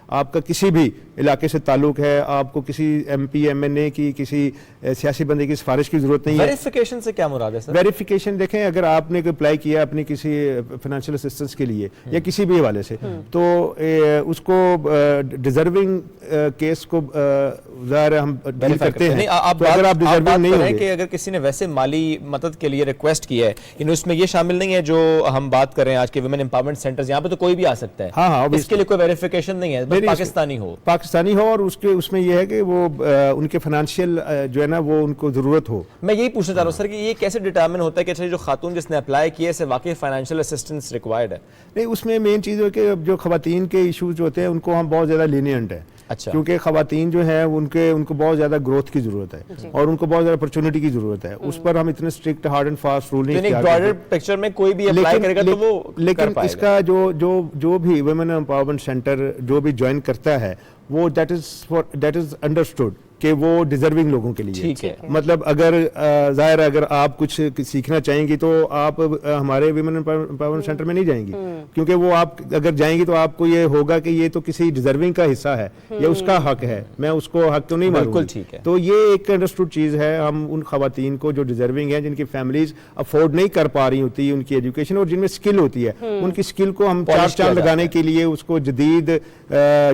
آپ کا کسی بھی علاقے سے تعلق ہے, آپ کو کسی ایم پی ایم این اے کی کسی سیاسی بندے کی سفارش کی ضرورت نہیں ہے. ویریفیکیشن سے کیا مراد ہے سر؟ ویریفیکیشن دیکھیں, اگر آپ نے اپلائی کیا اپنی کسی فائنینشیل اسسٹنس کے لیے یا کسی بھی حوالے سے, تو اس کو ڈیزرونگ کیس کو ظاہر ہم ڈیل کرتے ہیں. تو اگر آپ ڈیزرونگ نہیں ہوں کہ اگر کسی نے ویسے مالی مدد کے لیے ریکویسٹ کی ہے, اس میں یہ شامل نہیں ہے جو ہم بات کر رہے ہیں آج کے ویمن امپاورمنٹ سینٹرز, یہاں پہ تو کوئی بھی آ سکتا ہے. ہاں, اس کے لیے کوئی ویریفیکیشن نہیں ہے, پاکستانی ہو اور اس میں یہ ہے کہ وہ ان کے فائنینشیل جو ہے نا وہ ان کو ضرورت ہو. میں یہی پوچھنا چاہ رہا ہوں سر کہ یہ کیسے ڈیٹرمن ہوتا ہے کہ اچھا جو خاتون جس نے اپلائی کیا ہے واقعی فائنینشیل اسسٹنس ریکوائرڈ ہے؟ نہیں, اس میں مین چیز ہے کہ جو خواتین کے ایشوز جو ہوتے ہیں ان کو ہم بہت زیادہ لینینٹ ہیں. اچھا, کیونکہ خواتین جو ہیں ان کو بہت زیادہ گروتھ کی ضرورت ہے اور ان کو بہت زیادہ اپرچونٹی کی ضرورت ہے. اس پر ہم اتنے strict hard and fast rule نہیں براڈر پکچر میں کوئی بھی اپلائی کرے گا تو وہ لیکن اس کا جو بھی ویمن امپاورمنٹ سینٹر جو بھی جوائن کرتا ہے وہ دیٹ از انڈرسٹوڈ کہ وہ ڈیزرونگ لوگوں کے لیے. مطلب اگر ظاہر اگر آپ کچھ سیکھنا چاہیں گی تو آپ ہمارے ویمن امپاورمنٹ سینٹر میں نہیں جائیں گی, کیونکہ وہ آپ اگر جائیں گی تو آپ کو یہ ہوگا کہ یہ تو کسی ڈیزرونگ کا حصہ ہے یا اس کا حق ہے, میں اس کو حق تو نہیں مانوں گی. تو یہ ایک انڈرسٹوڈ چیز ہے. ہم ان خواتین کو جو ڈیزرونگ ہیں, جن کی فیملیز افورڈ نہیں کر پا رہی ہوتی ان کی ایجوکیشن اور جن میں اسکل ہوتی ہے, ان کی اسکل کو ہم چار چاند لگانے کے لیے, اس کو جدید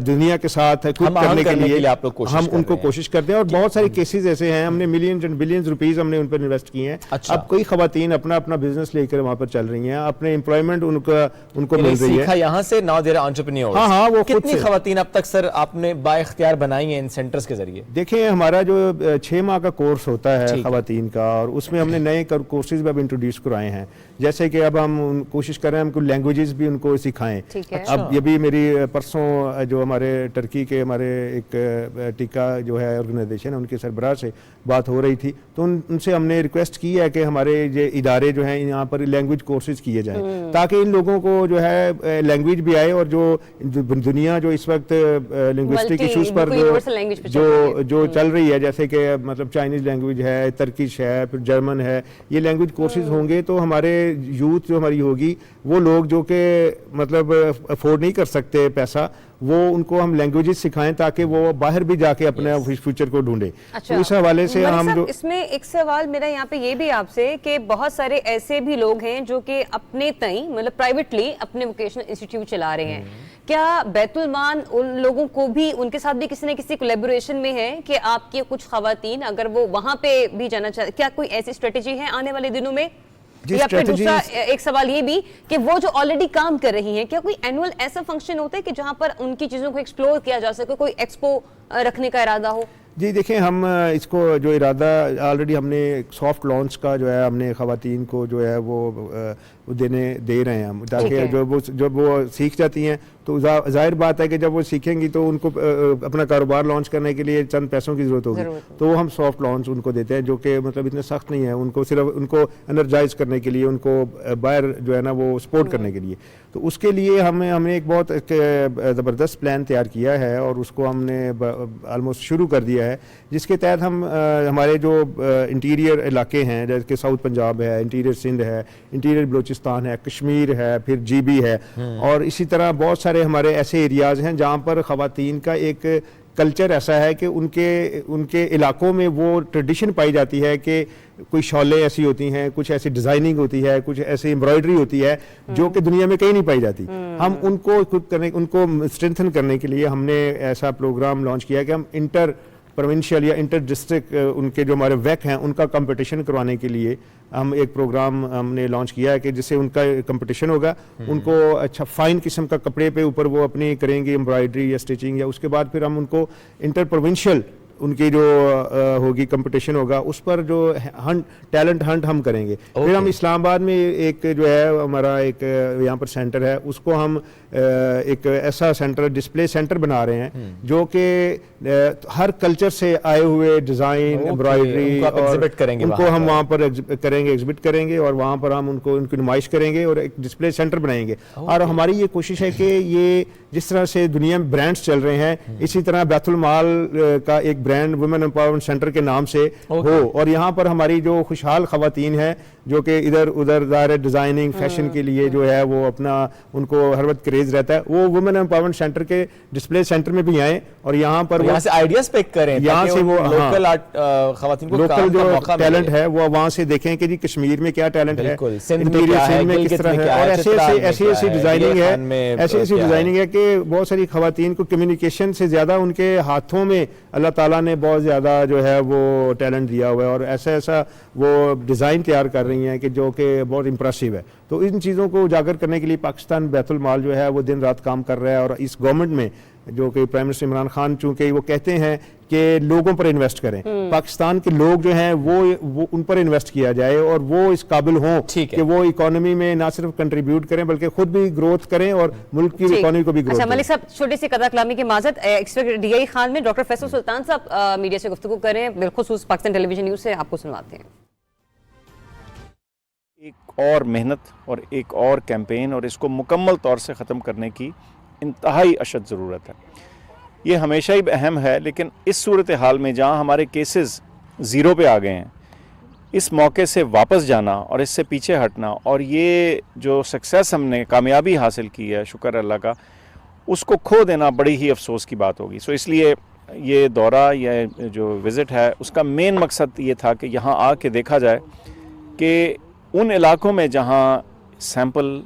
دنیا کے ساتھ کرنے کے لیے ہم ان کو کوشش کرتے ہیں. اور بہت سارے کیسز ایسے ہیں, ہم نے ملینز اینڈ بلینز روپیز ہم نے ان پر انویسٹ کیے ہیں. اب کوئی خواتین اپنا بزنس لے کر وہاں پر چل رہی ہیں, اپنے امپلائمنٹ ان کو مل رہی ہے یہاں سے. ناؤ دیر انٹرپرینیورز, ہاں وہ کتنی خواتین اب تک سر آپ نے با اختیار بنائی ہیں ان سینٹرز کے ذریعے؟ دیکھیں, ہمارا جو 6 ماہ کا کورس ہوتا ہے خواتین کا, اور اس میں ہم نے نئے کورسز بھی اب انٹروڈیوس کرائے ہیں. جیسے کہ اب ہم کوشش کر رہے ہیں ہم کو لینگویجز بھی ان کو سکھائیں. اب یہ بھی میری پرسوں جو ہمارے ٹرکی کے ہمارے ایک ٹیکا جو ہے آرگنائزیشن ہے, ان کے سربراہ سے بات ہو رہی تھی, تو ان سے ہم نے ریکویسٹ کی ہے کہ ہمارے یہ ادارے جو ہیں یہاں پر لینگویج کورسز کیے جائیں, تاکہ ان لوگوں کو جو ہے لینگویج بھی آئے, اور جو دنیا جو اس وقت لنگوسٹک ایشوز پر جو چل رہی ہے, جیسے کہ مطلب چائنیز لینگویج ہے, ترکش ہے, پھر جرمن ہے, یہ لینگویج کورسز ہوں گے تو ہمارے یوتھ جو ہماری ہوگی, وہ لوگ جو کہ مطلب افورڈ نہیں کر سکتے پیسہ, وہ ان کو ہم لینگویجز سکھائیں تاکہ وہ باہر بھی جا کے اپنے فیوچر کو ڈھونڈیں. تو اس حوالے سے ہم جو اس میں ایک سوال میرا یہاں پہ یہ بھی آپ سے کہ بہت سارے ایسے بھی لوگ ہیں جو کہ اپنے تئیں مطلب پرائیویٹلی اپنے ووکیشنل انسٹیٹیوٹ چلا رہے ہیں, کیا بیت المال ان لوگوں کو بھی ان کے ساتھ بھی کسی نہ کسی کولیبوریشن میں ہے کہ آپ کی کچھ خواتین اگر وہ وہاں پہ بھی جانا چاہتے, کیا کوئی ایسی اسٹریٹجی ہے آنے والے دنوں میں؟ یا پھر دوسرا ایک سوال یہ بھی کہ وہ جو آلریڈی کام کر رہی ہیں, کیا کوئی اینول ایسا فنکشن ہوتا ہے کہ جہاں پر ان کی چیزوں کو ایکسپلور کیا جا سکے, کوئی ایکسپو رکھنے کا ارادہ ہو؟ جی دیکھیں, ہم اس کو جو ارادہ آلریڈی ہم نے سافٹ لانچ کا جو ہے ہم نے خواتین کو جو ہے وہ دے رہے ہیں ہم, تاکہ جب وہ سیکھ جاتی ہیں تو ظاہر بات ہے کہ جب وہ سیکھیں گی تو ان کو اپنا کاروبار لانچ کرنے کے لیے چند پیسوں کی ضرورت ہوگی, تو ہم سافٹ لانچ ان کو دیتے ہیں جو کہ مطلب اتنے سخت نہیں ہے, ان کو صرف ان کو انرجائز کرنے کے لیے, ان کو باہر جو ہے نا وہ سپورٹ کرنے کے لیے. تو اس کے لیے ہم نے ایک بہت زبردست پلان تیار کیا ہے, اور اس کو ہم نے آلموسٹ شروع کر دیا ہے, جس کے تحت ہم ہمارے جو انٹیریئر علاقے ہیں, جیسے کہ ساؤتھ پنجاب ہے, انٹیریئر سندھ ہے, انٹیریئر بلوچستان ہے, کشمیر ہے, پھر GB ہے, اور اسی طرح بہت سارے ہمارے ایسے ایریاز ہیں جہاں پر خواتین کا ایک کلچر ایسا ہے کہ ان کے علاقوں میں وہ ٹریڈیشن پائی جاتی ہے کہ کوئی شالیں ایسی ہوتی ہیں, کچھ ایسی ڈیزائننگ ہوتی ہے, کچھ ایسی امبرائڈری ہوتی ہے جو کہ دنیا میں کہیں نہیں پائی جاتی. ہم ان کو اسٹرینتھن کرنے کے لیے ہم نے ایسا پروگرام لانچ کیا کہ ہم انٹر پروونشل یا انٹر ڈسٹرکٹ ان کے جو ہمارے ویک ہیں ان کا کمپٹیشن کروانے کے لیے ہم ایک پروگرام ہم نے لانچ کیا ہے کہ جس سے ان کا کمپٹیشن ہوگا. ان کو اچھا فائن قسم کا کپڑے پہ اوپر وہ اپنی کریں گے امبرائڈری یا اسٹیچنگ, یا اس کے بعد پھر ہم ان کو انٹر پروونشل ان کی جو ہوگی کمپٹیشن ہوگا اس پر جو ٹیلنٹ ہنٹ ہم کریں گے. پھر ہم اسلام آباد میں ایک جو ہے ہمارا ایک یہاں پر سینٹر ہے, اس کو ہم ایک ایسا سینٹر ڈسپلے سینٹر بنا رہے ہیں جو کہ ہر کلچر سے آئے ہوئے ڈیزائن امبرائڈری ان کو ہم وہاں پر کریں گے, ایگزبٹ کریں گے, اور وہاں پر ہم ان کی نمائش کریں گے اور ایک ڈسپلے سینٹر بنائیں گے. اور ہماری یہ کوشش ہے کہ یہ جس طرح سے دنیا میں برانڈز چل رہے ہیں اسی طرح بیت المال کا ایک برانڈ ویمن امپاورمنٹ سینٹر کے نام سے ہو, اور یہاں پر ہماری جو خوشحال خواتین ہیں جو کہ ادھر ادھر ظاہر ڈیزائننگ فیشن کے لیے جو ہے وہ اپنا ان کو ہر وقت کریز رہتا ہے, وہ ویمن امپاورمنٹ سینٹر کے ڈسپلے سینٹر میں بھی آئیں اور یہاں پر یہاں سے آئیڈیاز پک کریں, یہاں سے وہ لوکل خواتین کو لوکل جو ٹیلنٹ ہے وہ وہاں سے دیکھیں کہ جی کشمیر میں کیا ٹیلنٹ ہے, انٹیریئر میں کس طرح ہے, اور ایسی ڈیزائننگ ہے کہ بہت ساری خواتین کو کمیونیکیشن سے زیادہ ان کے ہاتھوں میں اللہ تعالیٰ نے بہت زیادہ جو ہے وہ ٹیلنٹ دیا ہوا ہے, اور ایسا وہ ڈیزائن تیار کر رہی ہیں کہ جو کہ بہت امپریسو ہے. تو ان چیزوں کو اجاگر کرنے کے لیے پاکستان بیت المال جو ہے وہ دن رات کام کر رہا ہے, اور اس گورنمنٹ میں جو کہ پرائم منسٹر عمران خان چونکہ وہ کہتے ہیں کہ لوگوں پر انویسٹ کریں, پاکستان کے لوگ جو ہیں وہ ان پر انویسٹ کیا جائے اور وہ اس قابل ہوں کہ وہ اکانومی میں نہ صرف کنٹریبیوٹ کریں بلکہ خود بھی گروتھ کریں اور ملک کی اکانومی کو بھی گروتھ کریں. ملک صاحب چھوٹی سی قطع کلامی کی معذرت, ڈی آئی خان میں ڈاکٹر فیصل سلطان صاحب میڈیا سے گفتگو کریں بالخصوص پاکستان ٹیلی ویژن نیوز سے, آپ کو سنواتے ہیں. ایک اور محنت اور ایک اور کیمپین اور اس کو مکمل طور سے ختم کرنے کی انتہائی اشد ضرورت ہے. یہ ہمیشہ ہی اہم ہے, لیکن اس صورتحال میں جہاں ہمارے کیسز زیرو پہ آ گئے ہیں, اس موقع سے واپس جانا اور اس سے پیچھے ہٹنا, اور یہ جو سکسیس ہم نے کامیابی حاصل کی ہے شکر اللہ کا, اس کو کھو دینا بڑی ہی افسوس کی بات ہوگی. سو اس لیے یہ دورہ یا جو وزٹ ہے اس کا مین مقصد یہ تھا کہ یہاں آ کے دیکھا جائے کہ ان علاقوں میں جہاں سیمپل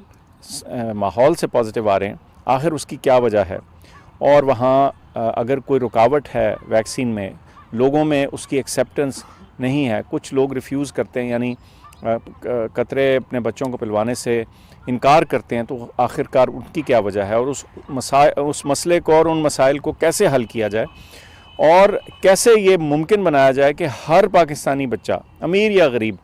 ماحول سے پازیٹیو آ رہے ہیں آخر اس کی کیا وجہ ہے, اور وہاں اگر کوئی رکاوٹ ہے ویکسین میں, لوگوں میں اس کی ایکسیپٹنس نہیں ہے, کچھ لوگ ریفیوز کرتے ہیں یعنی قطرے اپنے بچوں کو پلوانے سے انکار کرتے ہیں, تو آخرکار ان کی کیا وجہ ہے, اور اس مسئلے کو اور ان مسائل کو کیسے حل کیا جائے, اور کیسے یہ ممکن بنایا جائے کہ ہر پاکستانی بچہ امیر یا غریب,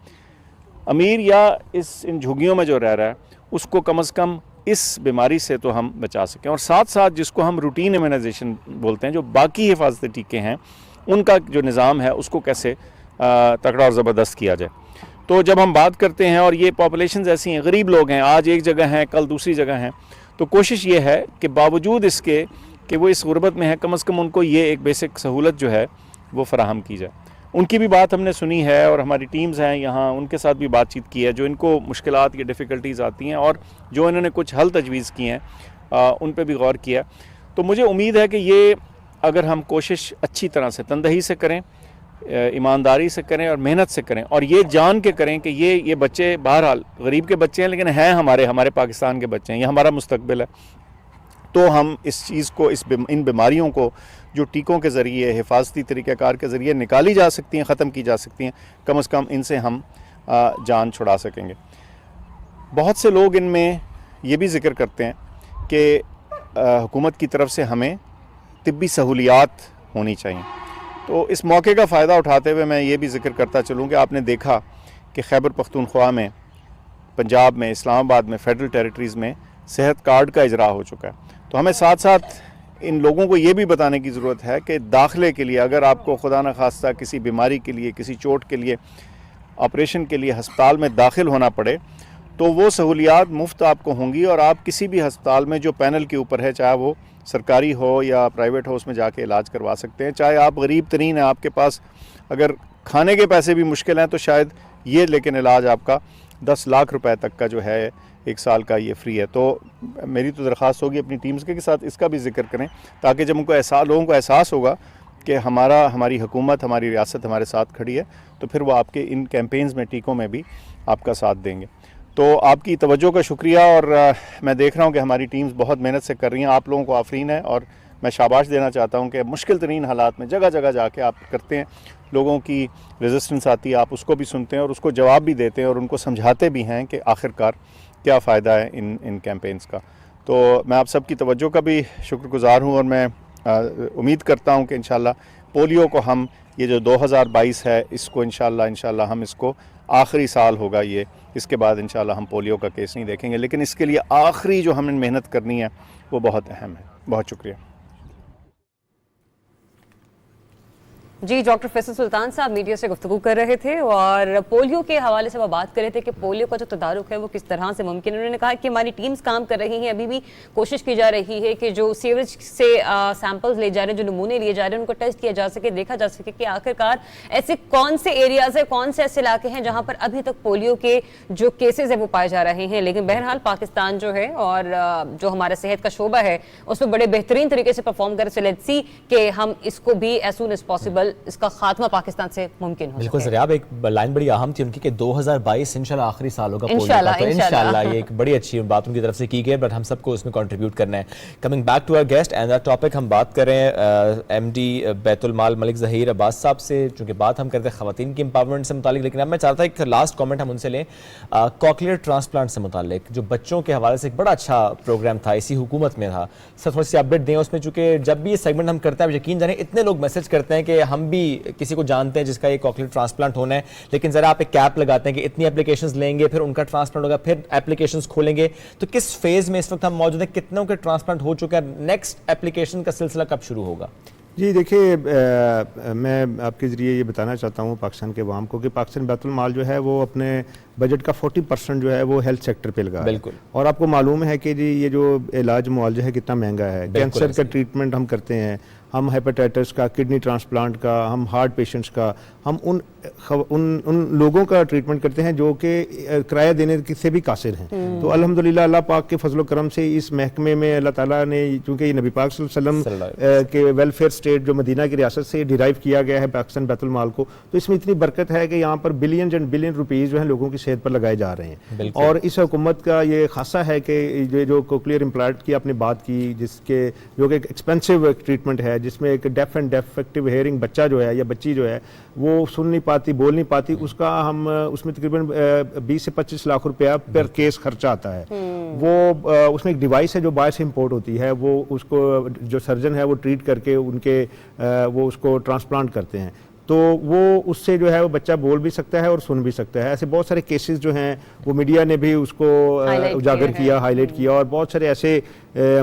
امیر یا ان جھگیوں میں جو رہ رہا ہے اس کو کم از کم اس بیماری سے تو ہم بچا سکیں, اور ساتھ ساتھ جس کو ہم روٹین امیونائزیشن بولتے ہیں, جو باقی حفاظتی ٹیکے ہیں ان کا جو نظام ہے اس کو کیسے تگڑا اور زبردست کیا جائے. تو جب ہم بات کرتے ہیں اور یہ پاپولیشنز ایسی ہیں, غریب لوگ ہیں, آج ایک جگہ ہیں کل دوسری جگہ ہیں, تو کوشش یہ ہے کہ باوجود اس کے کہ وہ اس غربت میں ہیں کم از کم ان کو یہ ایک بیسک سہولت جو ہے وہ فراہم کی جائے. ان کی بھی بات ہم نے سنی ہے, اور ہماری ٹیمز ہیں یہاں ان کے ساتھ بھی بات چیت کی ہے, جو ان کو مشکلات یا ڈیفیکلٹیز آتی ہیں اور جو انہوں نے کچھ حل تجویز کی ہیں ان پہ بھی غور کیا. تو مجھے امید ہے کہ یہ اگر ہم کوشش اچھی طرح سے تندہی سے کریں, ایمانداری سے کریں اور محنت سے کریں, اور یہ جان کے کریں کہ یہ بچے بہرحال غریب کے بچے ہیں لیکن ہیں ہمارے پاکستان کے بچے ہیں, یہ ہمارا مستقبل ہے, تو ہم اس چیز کو ان بیماریوں کو جو ٹیکوں کے ذریعے حفاظتی طریقہ کار کے ذریعے نکالی جا سکتی ہیں, ختم کی جا سکتی ہیں, کم از کم ان سے ہم جان چھڑا سکیں گے. بہت سے لوگ ان میں یہ بھی ذکر کرتے ہیں کہ حکومت کی طرف سے ہمیں طبی سہولیات ہونی چاہیے. تو اس موقع کا فائدہ اٹھاتے ہوئے میں یہ بھی ذکر کرتا چلوں کہ آپ نے دیکھا کہ خیبر پختونخوا میں, پنجاب میں, اسلام آباد میں, فیڈرل ٹیریٹریز میں صحت کارڈ کا اجرا ہو چکا ہے. تو ہمیں ساتھ ساتھ ان لوگوں کو یہ بھی بتانے کی ضرورت ہے کہ داخلے کے لیے اگر آپ کو خدا نخواستہ کسی بیماری کے لیے, کسی چوٹ کے لیے, آپریشن کے لیے ہسپتال میں داخل ہونا پڑے تو وہ سہولیات مفت آپ کو ہوں گی, اور آپ کسی بھی ہسپتال میں جو پینل کے اوپر ہے, چاہے وہ سرکاری ہو یا پرائیویٹ ہو, اس میں جا کے علاج کروا سکتے ہیں. چاہے آپ غریب ترین ہیں, آپ کے پاس اگر کھانے کے پیسے بھی مشکل ہیں تو شاید یہ لیکن علاج آپ کا 10 لاکھ روپے تک کا جو ہے 1 سال کا یہ فری ہے. تو میری تو درخواست ہوگی اپنی ٹیمز کے ساتھ اس کا بھی ذکر کریں, تاکہ جب ان کو لوگوں کو احساس ہوگا کہ ہماری حکومت, ہماری ریاست ہمارے ساتھ کھڑی ہے, تو پھر وہ آپ کے ان کیمپینز میں, ٹیکوں میں بھی آپ کا ساتھ دیں گے. تو آپ کی توجہ کا شکریہ, اور میں دیکھ رہا ہوں کہ ہماری ٹیمز بہت محنت سے کر رہی ہیں. آپ لوگوں کو آفرین ہے, اور میں شاباش دینا چاہتا ہوں کہ مشکل ترین حالات میں جگہ جگہ جا کے آپ کرتے ہیں. لوگوں کی ریزسٹنس آتی ہے, آپ اس کو بھی سنتے ہیں اور اس کو جواب بھی دیتے ہیں, اور ان کو سمجھاتے بھی ہیں کہ آخرکار کیا فائدہ ہے ان کیمپینز کا. تو میں آپ سب کی توجہ کا بھی شکر گزار ہوں, اور میں امید کرتا ہوں کہ انشاءاللہ پولیو کو ہم, یہ جو 2022 ہے, اس کو انشاءاللہ ہم اس کو آخری سال ہوگا یہ, اس کے بعد انشاءاللہ ہم پولیو کا کیس نہیں دیکھیں گے. لیکن اس کے لیے آخری جو ہمیں محنت کرنی ہے وہ بہت اہم ہے. بہت شکریہ. جی, ڈاکٹر فیصل سلطان صاحب میڈیا سے گفتگو کر رہے تھے, اور پولیو کے حوالے سے وہ بات کر رہے تھے کہ پولیو کا جو تدارک ہے وہ کس طرح سے ممکن ہے. انہوں نے کہا کہ ہماری ٹیمز کام کر رہی ہیں, ابھی بھی کوشش کی جا رہی ہے کہ جو سیوریج سے سیمپلز لے جا رہے ہیں, جو نمونے لیے جا رہے ہیں, ان کو ٹیسٹ کیا جا سکے, دیکھا جا سکے کہ آخرکار ایسے کون سے ایریاز ہیں, کون سے ایسے علاقے ہیں جہاں پر ابھی تک پولیو کے جو کیسز ہیں وہ پائے جا رہے ہیں. لیکن بہرحال پاکستان جو ہے, اور جو ہمارا صحت کا شعبہ ہے, اس میں بڑے بہترین طریقے سے پرفارم کر رہے. لیٹس سی کہ ہم اس کو بھی ایز سون ایز پاسبل اس کا خاتمہ پاکستان سے ممکن ہو. بالکل ضریاب, ایک لائن بڑی اہم تھی ان کی کہ 2022 انشاءاللہ آخری سال ہوگا پولیو کا, تو انشاءاللہ یہ ایک بڑی اچھی بات ان کی طرف سے کی گئی, بٹ ہم سب کو اس میں کنٹریبیوٹ کرنا ہے. Coming back to our guest and topic, ہم بات کر رہے ہیں ایم ڈی بیت المال ملک ظہیر عباس صاحب سے, چونکہ بات ہم کرتے ہیں خواتین کی امپاورمنٹ سے متعلق. لیکن اب میں چاہتا ہوں ایک لاسٹ کامنٹ ہم ان سے لیں کوکلیئر ٹرانسپلانٹ سے متعلق, جو بچوں کے حوالے سے ایک بڑا اچھا پروگرام تھا, اسی حکومت میں تھا. سر تھوڑی سی اپڈیٹ دیں اس میں, چونکہ جب بھی یہ سیگمنٹ ہم کرتے ہیں, یقین جانیں اتنے لوگ میسج کرتے ہیں کہ ہم بھی کسی کو جانتے ہیں جس کا ایک کوکلیئر ٹرانسپلانٹ ہونا ہے, لیکن ذرا آپ ایک کیپ لگاتے ہیں کہ اتنی اپلیکیشنز لیں گے, پھر ان کا ٹرانسپلانٹ ہوگا, پھر اپلیکیشنز کھولیں گے. تو کس فیز میں اس وقت ہم موجود ہیں, کتنوں کے ٹرانسپلانٹ ہو چکے ہیں, نیکسٹ اپلیکیشن کا سلسلہ کب شروع ہوگا؟ جی دیکھیے, میں آپ کے ذریعے یہ بتانا چاہتا ہوں پاکستان کے عوام کو کہ پاکستان بیت المال جو ہے وہ اپنے بجٹ کا 40% جو ہے وہ ہیلتھ سیکٹر پہ لگا ہے. بالکل. اور آپ کو معلوم ہے کہ جی یہ جو علاج معالجہ ہے کتنا مہنگا ہے. کینسر کا ٹریٹمنٹ ہم کرتے ہیں, ہم ہیپاٹائٹس کا, کڈنی ٹرانسپلانٹ کا, ہم ہارٹ پیشنٹس کا, ہم ان لوگوں کا ٹریٹمنٹ کرتے ہیں جو کہ کرایہ دینے سے بھی قاصر ہیں. تو الحمدللہ اللہ پاک کے فضل و کرم سے اس محکمے میں اللہ تعالیٰ نے, چونکہ یہ نبی پاک صلی اللہ علیہ وسلم کے ویلفیئر اسٹیٹ جو مدینہ کی ریاست سے ڈیرائیو کیا گیا ہے پاکستان بیت المال کو, تو اس میں اتنی برکت ہے کہ یہاں پر بلین اینڈ بلین روپیز جو ہیں لوگوں کی صحت پر لگائے جا رہے ہیں. اور اس حکومت کا یہ خاصہ ہے کہ جو کوکلیئر امپلانٹ کی آپ نے بات کی, جس کے جو کہ ایکسپینسو ٹریٹمنٹ ہے, جس میں ایک ڈیف اینڈ ڈیفیکٹو ہیئرنگ بچہ جو ہے یا بچی جو ہے وہ سن نہیں پاتی, بول نہیں پاتی, اس کا ہم اس میں تقریباً 20 سے 25 لاکھ روپیہ پر کیس خرچہ آتا ہے. وہ اس میں ایک ڈیوائس ہے جو باہر سے امپورٹ ہوتی ہے, وہ اس کو جو سرجن ہے وہ ٹریٹ کر کے وہ اس کو ٹرانسپلانٹ کرتے ہیں. تو وہ اس سے جو ہے وہ بچہ بول بھی سکتا ہے اور سن بھی سکتا ہے. ایسے بہت سارے کیسز جو ہیں وہ میڈیا نے بھی اس کو اجاگر کیا, ہائی لائٹ کیا, اور بہت سارے ایسے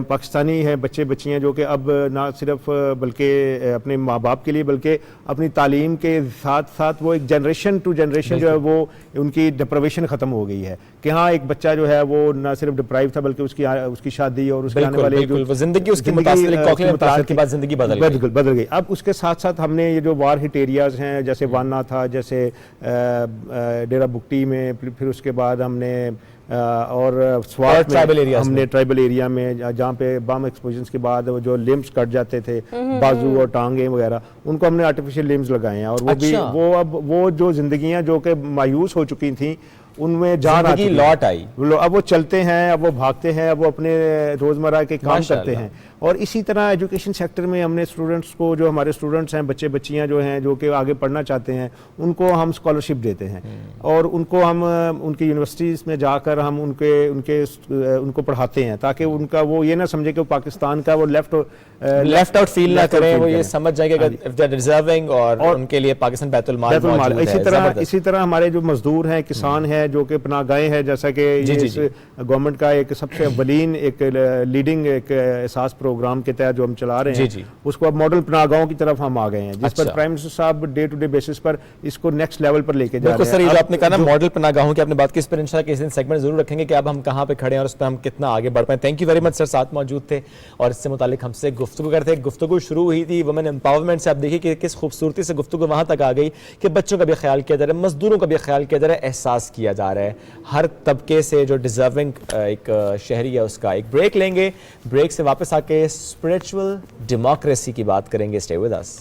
پاکستانی ہیں بچے بچیاں جو کہ اب نہ صرف بلکہ اپنے ماں باپ کے لیے بلکہ اپنی تعلیم کے ساتھ ساتھ وہ ایک جنریشن ٹو جنریشن جو ہے وہ ان کی ڈپرویشن ختم ہو گئی ہے کہ ہاں ایک بچہ جو ہے وہ نہ صرف ڈپرائیو تھا بلکہ اس کی شادی اور اس کے آنے والے زندگی اس کی متاثر کے بعد زندگی بدل گئی. اب اس کے ساتھ ساتھ ہم نے یہ جو وار ہٹ ایریاز ہیں جیسے وانا تھا, جیسے ڈیرہ بگٹی میں, پھر اس کے بعد ہم نے اور سوات میں ہم نے ٹرائبل ایریا میں جہاں پہ بم ایکسپلوژنز کے بعد جو لمبس کٹ جاتے تھے, بازو اور ٹانگیں وغیرہ, ان کو ہم نے آرٹیفیشیل لمبس لگائے ہیں. اور وہ بھی وہ جو زندگیاں جو کہ مایوس ہو چکی تھیں ان میں جان آتی لوٹ آئی, اب وہ چلتے ہیں, اب وہ بھاگتے ہیں, اب وہ اپنے روزمرہ کے کام کرتے ہیں. اور اسی طرح ایجوکیشن سیکٹر میں ہم نے اسٹوڈنٹس کو, جو ہمارے اسٹوڈنٹس ہیں, بچے بچیاں جو ہیں جو کہ آگے پڑھنا چاہتے ہیں, ان کو ہم اسکالرشپ دیتے ہیں اور ان کو ہم ان کی یونیورسٹیز میں جا کر ہم ان کو پڑھاتے ہیں تاکہ ان کا وہ یہ نہ سمجھے کہ پاکستان کا وہ لیفٹ آؤٹ فیل نہ کریں, وہ یہ سمجھ جائیں کہ اف دے آر ڈیزرونگ اور ان کے لیے پاکستان بیت المال موجود ہے. اسی طرح ہمارے جو مزدور ہیں, کسان ہیں جو کہ پناہ گاہیں ہیں, جیسا کہ گورنمنٹ کا ایک سب سے اولین ایک لیڈنگ ایک احساس پروگرام کے تحت جو ہم چلا رہے ہیں, اس کو اب ماڈل پناہ گاہوں کی طرف ہم آ گئے ہیں, جس پر پرائم منسٹر صاحب ڈے ٹو ڈے بیسس پر اس کو نیکسٹ لیول پر لے کے جا رہے ہیں. سر یہ جو آپ نے کہا نا ماڈل پناہ گاہوں کی آپ نے بات کی, اس پر انشاءاللہ کسی دن سیگمنٹ ضرور رکھیں گے کہ اب ہم کہاں پہ کھڑے ہیں اور اس پہ ہم کتنا آگے بڑھ پائیں. تھینک یو ویری مچ سر, ساتھ موجود تھے اور اس سے متعلق ہم سے گفتگو کرتے ہیں. گفتگو شروع ہوئی تھی وومن امپاورمنٹ سے, آپ دیکھیے کہ کس خوبصورتی سے گفتگو وہاں تک آ گئی کہ بچوں کا بھی خیال کیا جا رہا ہے, مزدوروں کا بھی خیال کیا جا رہا ہے, احساس کیا جا رہا ہے ہر طبقے سے جو ڈیزرونگ ایک شہری ہے اس کا. ایک بریک لیں گے, بریک سے واپس آ کے اسپرچول ڈیموکریسی کی بات کریں گے. Stay with us.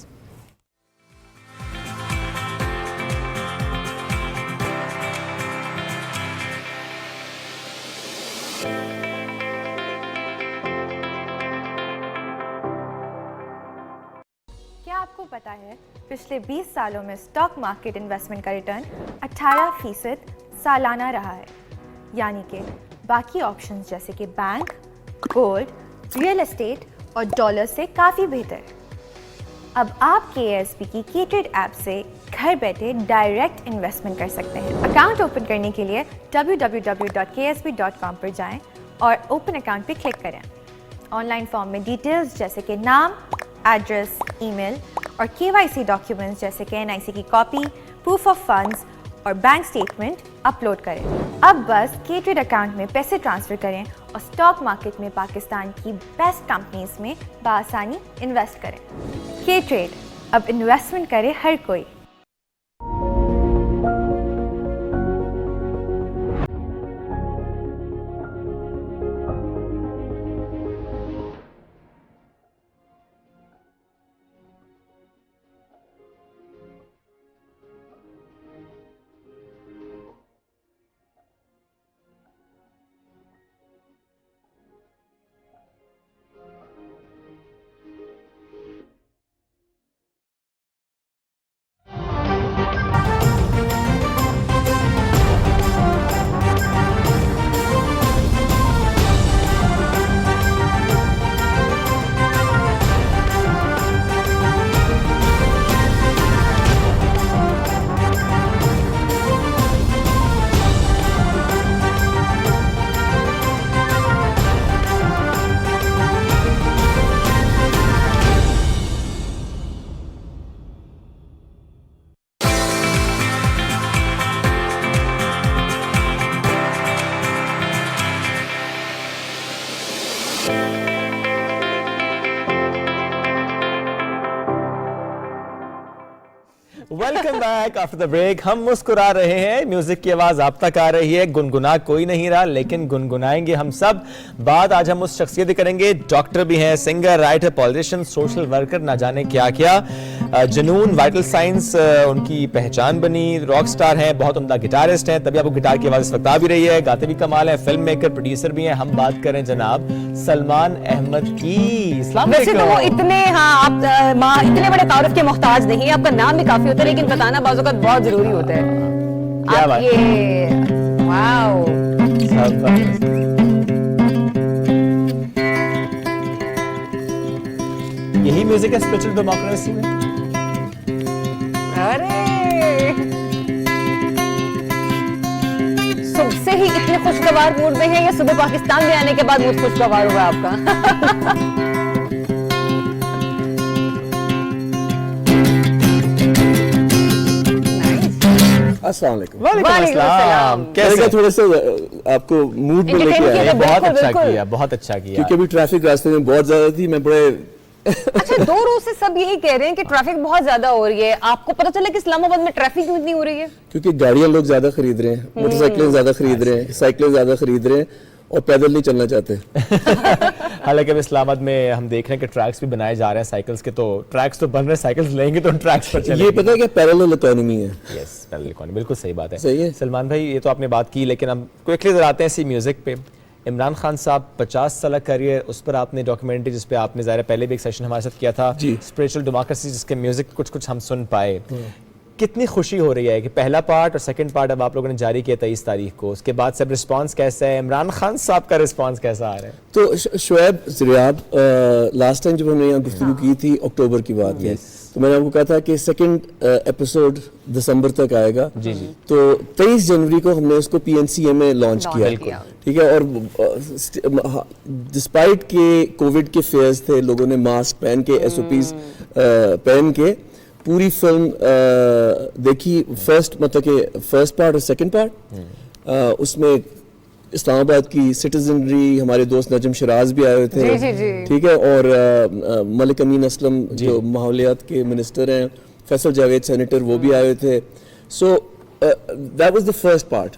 کیا آپ کو پتا ہے پچھلے 20 سالوں میں اسٹاک مارکیٹ انویسٹمنٹ کا ریٹرن 18% سالانہ رہا ہے, یعنی کہ باقی آپشنز جیسے کہ بینک, گولڈ, ریئل اسٹیٹ اور ڈالر سے کافی بہتر. اب آپ KSB کی کیٹریڈ ایپ سے گھر بیٹھے ڈائریکٹ انویسٹمنٹ کر سکتے ہیں. اکاؤنٹ اوپن کرنے کے لیے www.ksb.com پر جائیں اور اوپن اکاؤنٹ پہ کلک کریں. آن لائن فارم میں ڈیٹیلز جیسے کہ نام, ایڈریس, ای میل اور KYC ڈاکیومنٹس جیسے کہ NIC کی کاپی, پروف آف فنڈز اور بینک اسٹیٹمنٹ اپلوڈ کریں. اب بس کیٹریڈ اکاؤنٹ میں پیسے ٹرانسفر کریں اور اسٹاک مارکیٹ میں پاکستان کی بیسٹ کمپنیز میں بآسانی انویسٹ کریں. کیٹریڈ, اب انویسٹمنٹ کرے ہر کوئی. Welcome back after the break. ہم مسکرا رہے ہیں, میوزک کی آواز آپ تک آ رہی ہے, گنگنا کوئی نہیں رہا لیکن گنگنائیں گے ہم سب. بات آج ہم اس شخصیت کریں گے, ڈاکٹر بھی ہیں, singer, writer, politician, social worker, نہ جانے کیا کیا. جنون, وائٹل سائنس ان کی پہچان بنی, راک سٹار ہیں, بہت عمدہ گٹارسٹ ہیں, تبھی آپ کو گٹار کی آواز اس وقت آ بھی رہی ہے, گاتے بھی کمال ہیں, فلم میکر, پروڈیوسر بھی ہیں. ہم بات کریں جناب سلمان احمد کی. السلام ویسے تو وہ علیکم. اتنے آپ اتنے بڑے تعارف کے محتاج نہیں, آپ کا نام بھی کافی ہوتا ہے لیکن بتانا بعض اوقات بہت ضروری ہوتا ہے. کیا بات یہ واو, یہی میوزک ہے اسپرچل ڈیموکریسی میں. ارے صبح سے ہی اتنے خوشگوار موڈ میں ہیں یا صبح پاکستان میں آنے کے بعد موڈ خوشگوار ہوا آپ کا؟ السلام علیکم. وعلیکم السلام. کیسے تھوڑا سا آپ کو موڈ میں لے کے آئے. بہت اچھا کیا, بہت اچھا کیا. کیونکہ ابھی ٹریفک راستے میں بہت زیادہ تھی, میں بڑے اچھا 2 روز سے سب یہی کہہ رہے ہیں کہ ٹریفک بہت زیادہ ہو رہی ہے. آپ کو پتا چلا کہ اسلام آباد میں ٹریفک کیوں اتنی ہو رہی ہے؟ کیونکہ گاڑیاں لوگ زیادہ خرید رہے ہیں, موٹر سائیکلیں زیادہ خرید رہے ہیں, سائیکلیں زیادہ خرید رہے ہیں اور پیدل نہیں چلنا چاہتے. حالانکہ اب اسلام آباد میں ہم دیکھ رہے ہیں کہ ٹریکس بھی بنائے جا رہے ہیں سائیکلز کے, تو ٹریکس تو بن رہے ہیں, سائیکلز لیں گے تو ٹریکس پر چلیں گے. یہ پتہ ہے کہ پیرالل اکانومی ہے. یس, پیرالل اکانومی, بالکل صحیح بات ہے. صحیح ہے سلمان بھائی, یہ تو آپ نے بات کی, لیکن ہم کوئکلی ذرا آتے ہیں اسی میوزک پہ. عمران خان صاحب 50 سالہ کریئر, اس پر آپ نے ڈاکیومنٹری جس پہ آپ نے ظاہر پہلے بھی ایک سیشن ہمارے ساتھ کیا تھا, اسپرچل ڈیموکریسی, جس کے میوزک کچھ ہم سن پائے. کتنی خوشی ہو رہی ہے کہ پہلا پارٹ اور سیکنڈ پارٹ اب آپ لوگوں نے جاری کیا 23 تاریخ کو, اس کے بعد سب رسپانس کیسا ہے, عمران خان صاحب کا رسپانس کیسا آ رہا ہے؟ تو شعیب زریاب, لاسٹ ٹائم جب ہم نے یہاں گفتگو کی تھی اکتوبر کی بات ہے, تو میں نے آپ کو کہا تھا کہ سیکنڈ ایپیسوڈ دسمبر تک آئے گا. تو 23 جنوری کو ہم نے اس کو PNCA میں لانچ کیا, ٹھیک ہے. اور ڈسپائٹ کہ کووڈ کے فیئرز تھے, لوگوں نے ماسک پہن کے, SOPs پہن کے پوری فلم دیکھی. مطلب کہ فرسٹ پارٹ اور سیکنڈ پارٹ, اس میں اسلام آباد کی سٹیزنری, ہمارے دوست نجم شراز بھی آئے ہوئے تھے, ٹھیک ہے, اور ملک امین اسلم جو ماحولیات کے منسٹر ہیں, فیصل جاوید سینیٹر, وہ بھی آئے ہوئے تھے. So that was the first part.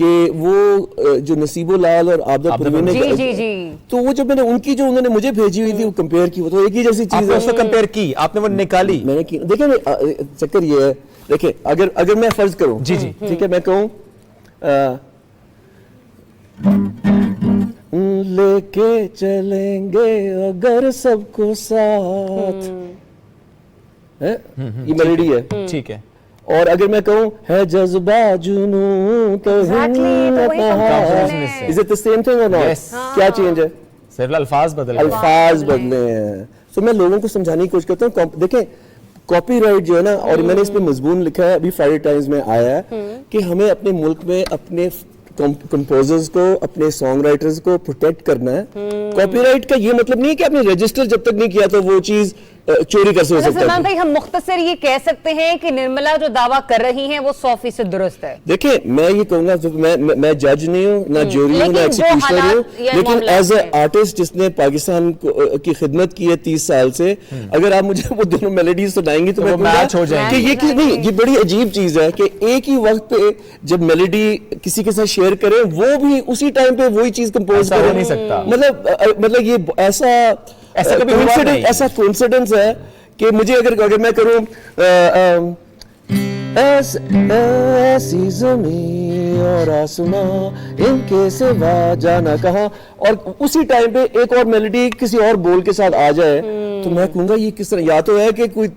کہ وہ جو نصیب لال اور عابدہ پروین نے تو وہ جب میں نے ان کی جو انہوں نے مجھے بھیجی ہوئی تھی وہ کمپیئر کی, وہ تو ایک ہی جیسی چیز ہے. آپ نے کمپیئر کی, آپ نے وہ نکالی. میں نے کی. دیکھیں چکر یہ ہے, دیکھیں اگر میں فرض کروں, جی جی ٹھیک ہے, میں کہوں لے کے چلیں گے اگر سب کو ساتھ, یہ میلوڈی ہے, ٹھیک ہے. اور اگر میں کہوں ہے جذبہ جنوں تو is it the same thing or not? کیا چینج ہے؟ صرف الفاظ بدلے ہیں. تو میں لوگوں کو سمجھانے کی کوشش کرتا ہوں. دیکھیں کاپی رائٹ جو ہے نا, اور میں نے اس پہ مضمون لکھا ہے, ابھی فرائیڈے ٹائمز میں آیا ہے کہ ہمیں اپنے ملک میں اپنے کمپوزرز کو, اپنے سانگ رائٹرز کو پروٹیکٹ کرنا ہے. کاپی رائٹ کا یہ مطلب نہیں ہے کہ آپ نے رجسٹر جب تک نہیں کیا تو وہ چیز چوری کر سکتے. سلمان بھائی ہم مختصر یہ کہہ سکتے ہیں کہ نرملا جو دعویٰ کر رہی ہیں وہ 100% درست ہے. دیکھیں میں یہ کہوں گا, میں جج نہیں ہوں, نہ جوری ہوں, نہ ایکسیکیوشنر ہوں, لیکن ایز اے آرٹسٹ جس نے پاکستان کی خدمت کی ہے 30 سال سے, اگر آپ مجھے وہ دونوں میلوڈیز سنائیں گی تو میں میچ ہو جائیں گے. کہ نہیں, یہ بڑی عجیب چیز ہے کہ ایک ہی وقت پہ جب میلوڈی کسی کے ساتھ شیئر کریں وہ بھی اسی ٹائم پہ وہی چیز کمپوز کر نہیں سکتا. مطلب یہ ایسا کوئنسیڈنس ہے کہ مجھے اگر میں کروں ایسی زمین اور آسمان ان کے سوا جانا کہاں, اور اسی ٹائم پہ ایک اور میلوڈی کسی اور بول کے ساتھ آ جائے, تو میں کہوں گا یہ کس طرح, یا تو ہے کہ کوئی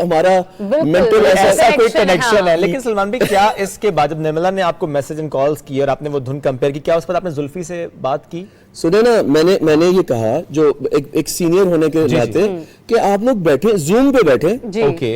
ہمارا مینٹل ایسا کوئی کنیکشن ہے. لیکن سلمان بھائی کیا اس کے بعد جب نرملا نے آپ کو میسج اینڈ کالز کی اور آپ نے وہ دھن کمپیئر کی, کیا اس پر آپ نے زلفی سے بات کی؟ سنے نا, میں نے یہ کہا جو ایک سینئر ہونے کے ناطے کہ آپ لوگ بیٹھے زوم پہ بیٹھے.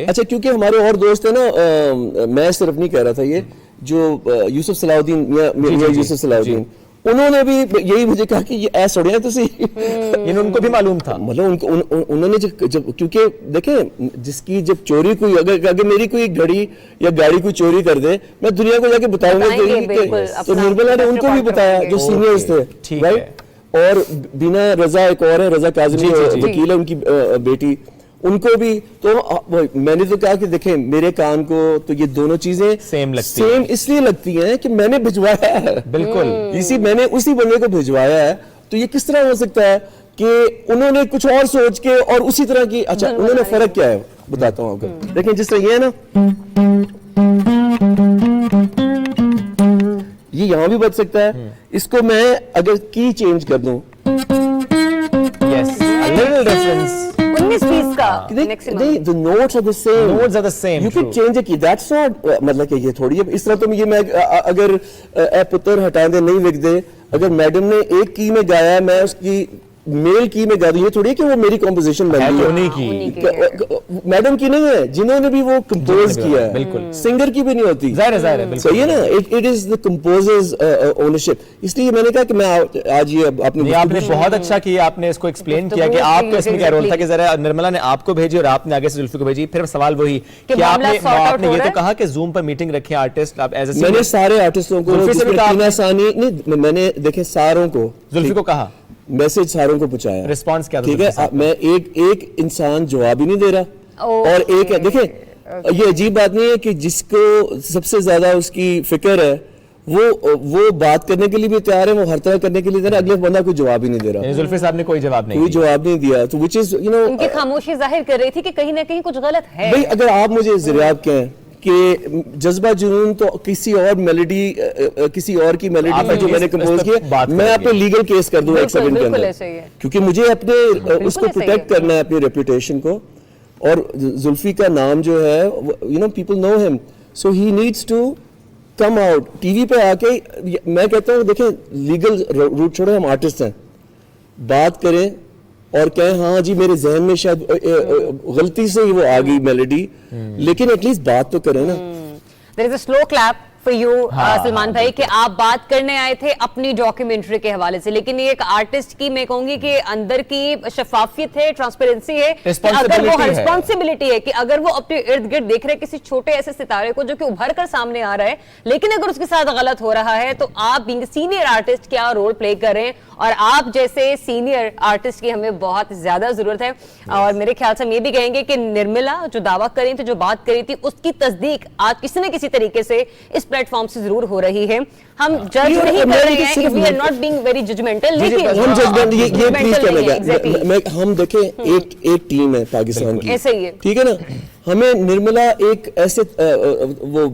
اچھا کیونکہ ہمارے اور دوست ہیں نا, میں صرف نہیں کہہ رہا تھا, یہ جو یوسف صلاح الدین, میاں یوسف صلاح الدین, انہوں نے بھی یہی مجھے کہا کہ یہ ایس اڑیا تو ان کو بھی معلوم تھا. مطلب انہوں نے جب کیونکہ دیکھیں جس کی جب چوری کوئی اگر میری کوئی گھڑی یا گاڑی کوئی چوری کر دے, میں دنیا کو جا کے بتاؤں گا, تو نرملا نے ان کو بھی بتایا جو سینئرز تھے, رائٹ. اور بینا رضا ایک اور ہے, رضا کاظمی وکیل ہے, ان کی بیٹی, ان کو بھی. تو میں نے تو کہا کہ دیکھیں میرے کان کو تو یہ دونوں چیزیں سیم اس لیے لگتی ہیں کہ میں نے بھجوایا ہے, بالکل میں نے اسی بندے کو بھجوایا ہے. تو یہ کس طرح ہو سکتا ہے کہ انہوں نے کچھ اور سوچ کے اور اسی طرح کی. اچھا انہوں نے فرق کیا ہے بتاتا ہوں آپ کو. دیکھیں جس طرح یہ ہے نا, یہ یہاں بھی بچ سکتا ہے, اس کو میں اگر کی چینج کر دوں, مطلب کہ یہ تھوڑی ہے اس طرح. تو یہ میں اگر اے پتر ہٹا دے نہیں لکھ دے, اگر میڈم نے ایک کی میں گایا ہے, میں اس کی میل کی میں گا دوں, یہ تھوڑی ہے کہ وہ میری کمپوزیشن بن گئی, میڈم کی نہیں ہے, جنہوں نے بھی وہ کمپوز کیا ہے, بالکل سنگر کی بھی نہیں ہوتی. صحیح ہے نا, اٹ از دی کمپوزرز اونرشپ. اس لیے میں نے کہا کہ میں آج یہ آپ نے بہت اچھا کیا, آپ نے اس کو ایکسپلین کیا کہ آپ کا اس میں کیا رول تھا, کہ ذرا نرملا نے آپ کو بھیجی اور آپ نے آگے سے زلفی کو بھیجی. پھر سوال وہی کہ آپ نے یہ تو کہا کہ زوم پر میٹنگ رکھیں آرٹسٹ, آپ ایز اے میں نے سارے آرٹسٹوں کو, میں نے دیکھیں ساروں کو, زلفی کو کہا, میسج ساروں کو پہنچایا, رسپانس کیا تھا؟ ٹھیک ہے, میں ایک انسان جواب ہی نہیں دے رہا, اور ایک دیکھیں یہ عجیب بات نہیں ہے کہ جس کو سب سے زیادہ اس کی فکر ہے وہ بات کرنے کے لیے بھی تیار ہے, وہ ہر طرح کرنے کے لیے تیار ہے, اگلے بندہ کوئی جواب ہی نہیں دے رہا. زلفی صاحب نے کوئی جواب نہیں دیا, تو which is you know ان کی خاموشی ظاہر کر رہی تھی کہ کہیں نہ کہیں کچھ غلط ہے. بھئی اگر آپ مجھے ذریعہ کہیں کہ جزبہ جنون تو کسی اور میلوڈی, کسی اور کی میلوڈی جو میں نے کمپوز کیا, میں آپ پہ لیگل کیس کر دوں ایک سیکنڈ کے اندر, کیونکہ مجھے اپنے اس کو پروٹیکٹ کرنا ہے, اپنی ریپوٹیشن کو. اور زلفی کا نام جو ہے you know people know him, so he needs to come out TV پہ آ کے. میں کہتا ہوں دیکھیں لیگل روٹ چھوڑے, ہم آرٹسٹ ہیں, بات کریں اور کہیں ہاں جی میرے ذہن میں شاید غلطی سے ہی وہ آ گئی میلوڈی, لیکن ایٹ لیسٹ بات تو کریں نا. There is a slow clap for you, Salman بھائی, کہ آپ بات کرنے آئے تھے اپنی ڈاکیومنٹری کے حوالے سے, لیکن یہ ایک آرٹسٹ کی میں کہوں گی کہ اندر کی شفافیت ہے, ٹرانسپیرنسی ہے, اگر وہ رسپانسبلٹی ہے کہ اگر وہ اپنے ارد گرد دیکھ رہے کسی چھوٹے ایسے ستارے کو جو کہ ابھر کر سامنے آ رہا ہے, لیکن اگر اس کے ساتھ غلط ہو رہا ہے, تو آپ بینگ سینئر آرٹسٹ کیا رول پلے کر رہے ہیں, اور آپ جیسے سینئر آرٹسٹ کی ہمیں بہت زیادہ ضرورت ہے. اور میرے خیال سے ہم یہ بھی کہیں گے کہ نرملا جو دعویٰ کر رہی تھی, جو بات کری تھی, اس کی تصدیق آج کسی نہ کسی طریقے سے اس پلیٹ فارم سے ضرور ہو رہی ہے. ہم جج نہیں کر رہے ہیں, we are not being very judgmental, لیکن ہم دیکھیں ایک ٹیم ہے پاکستان کی, ایسے ہی ہے, ٹھیک ہے نا. ہمیں نرملا ایک ایسے وہ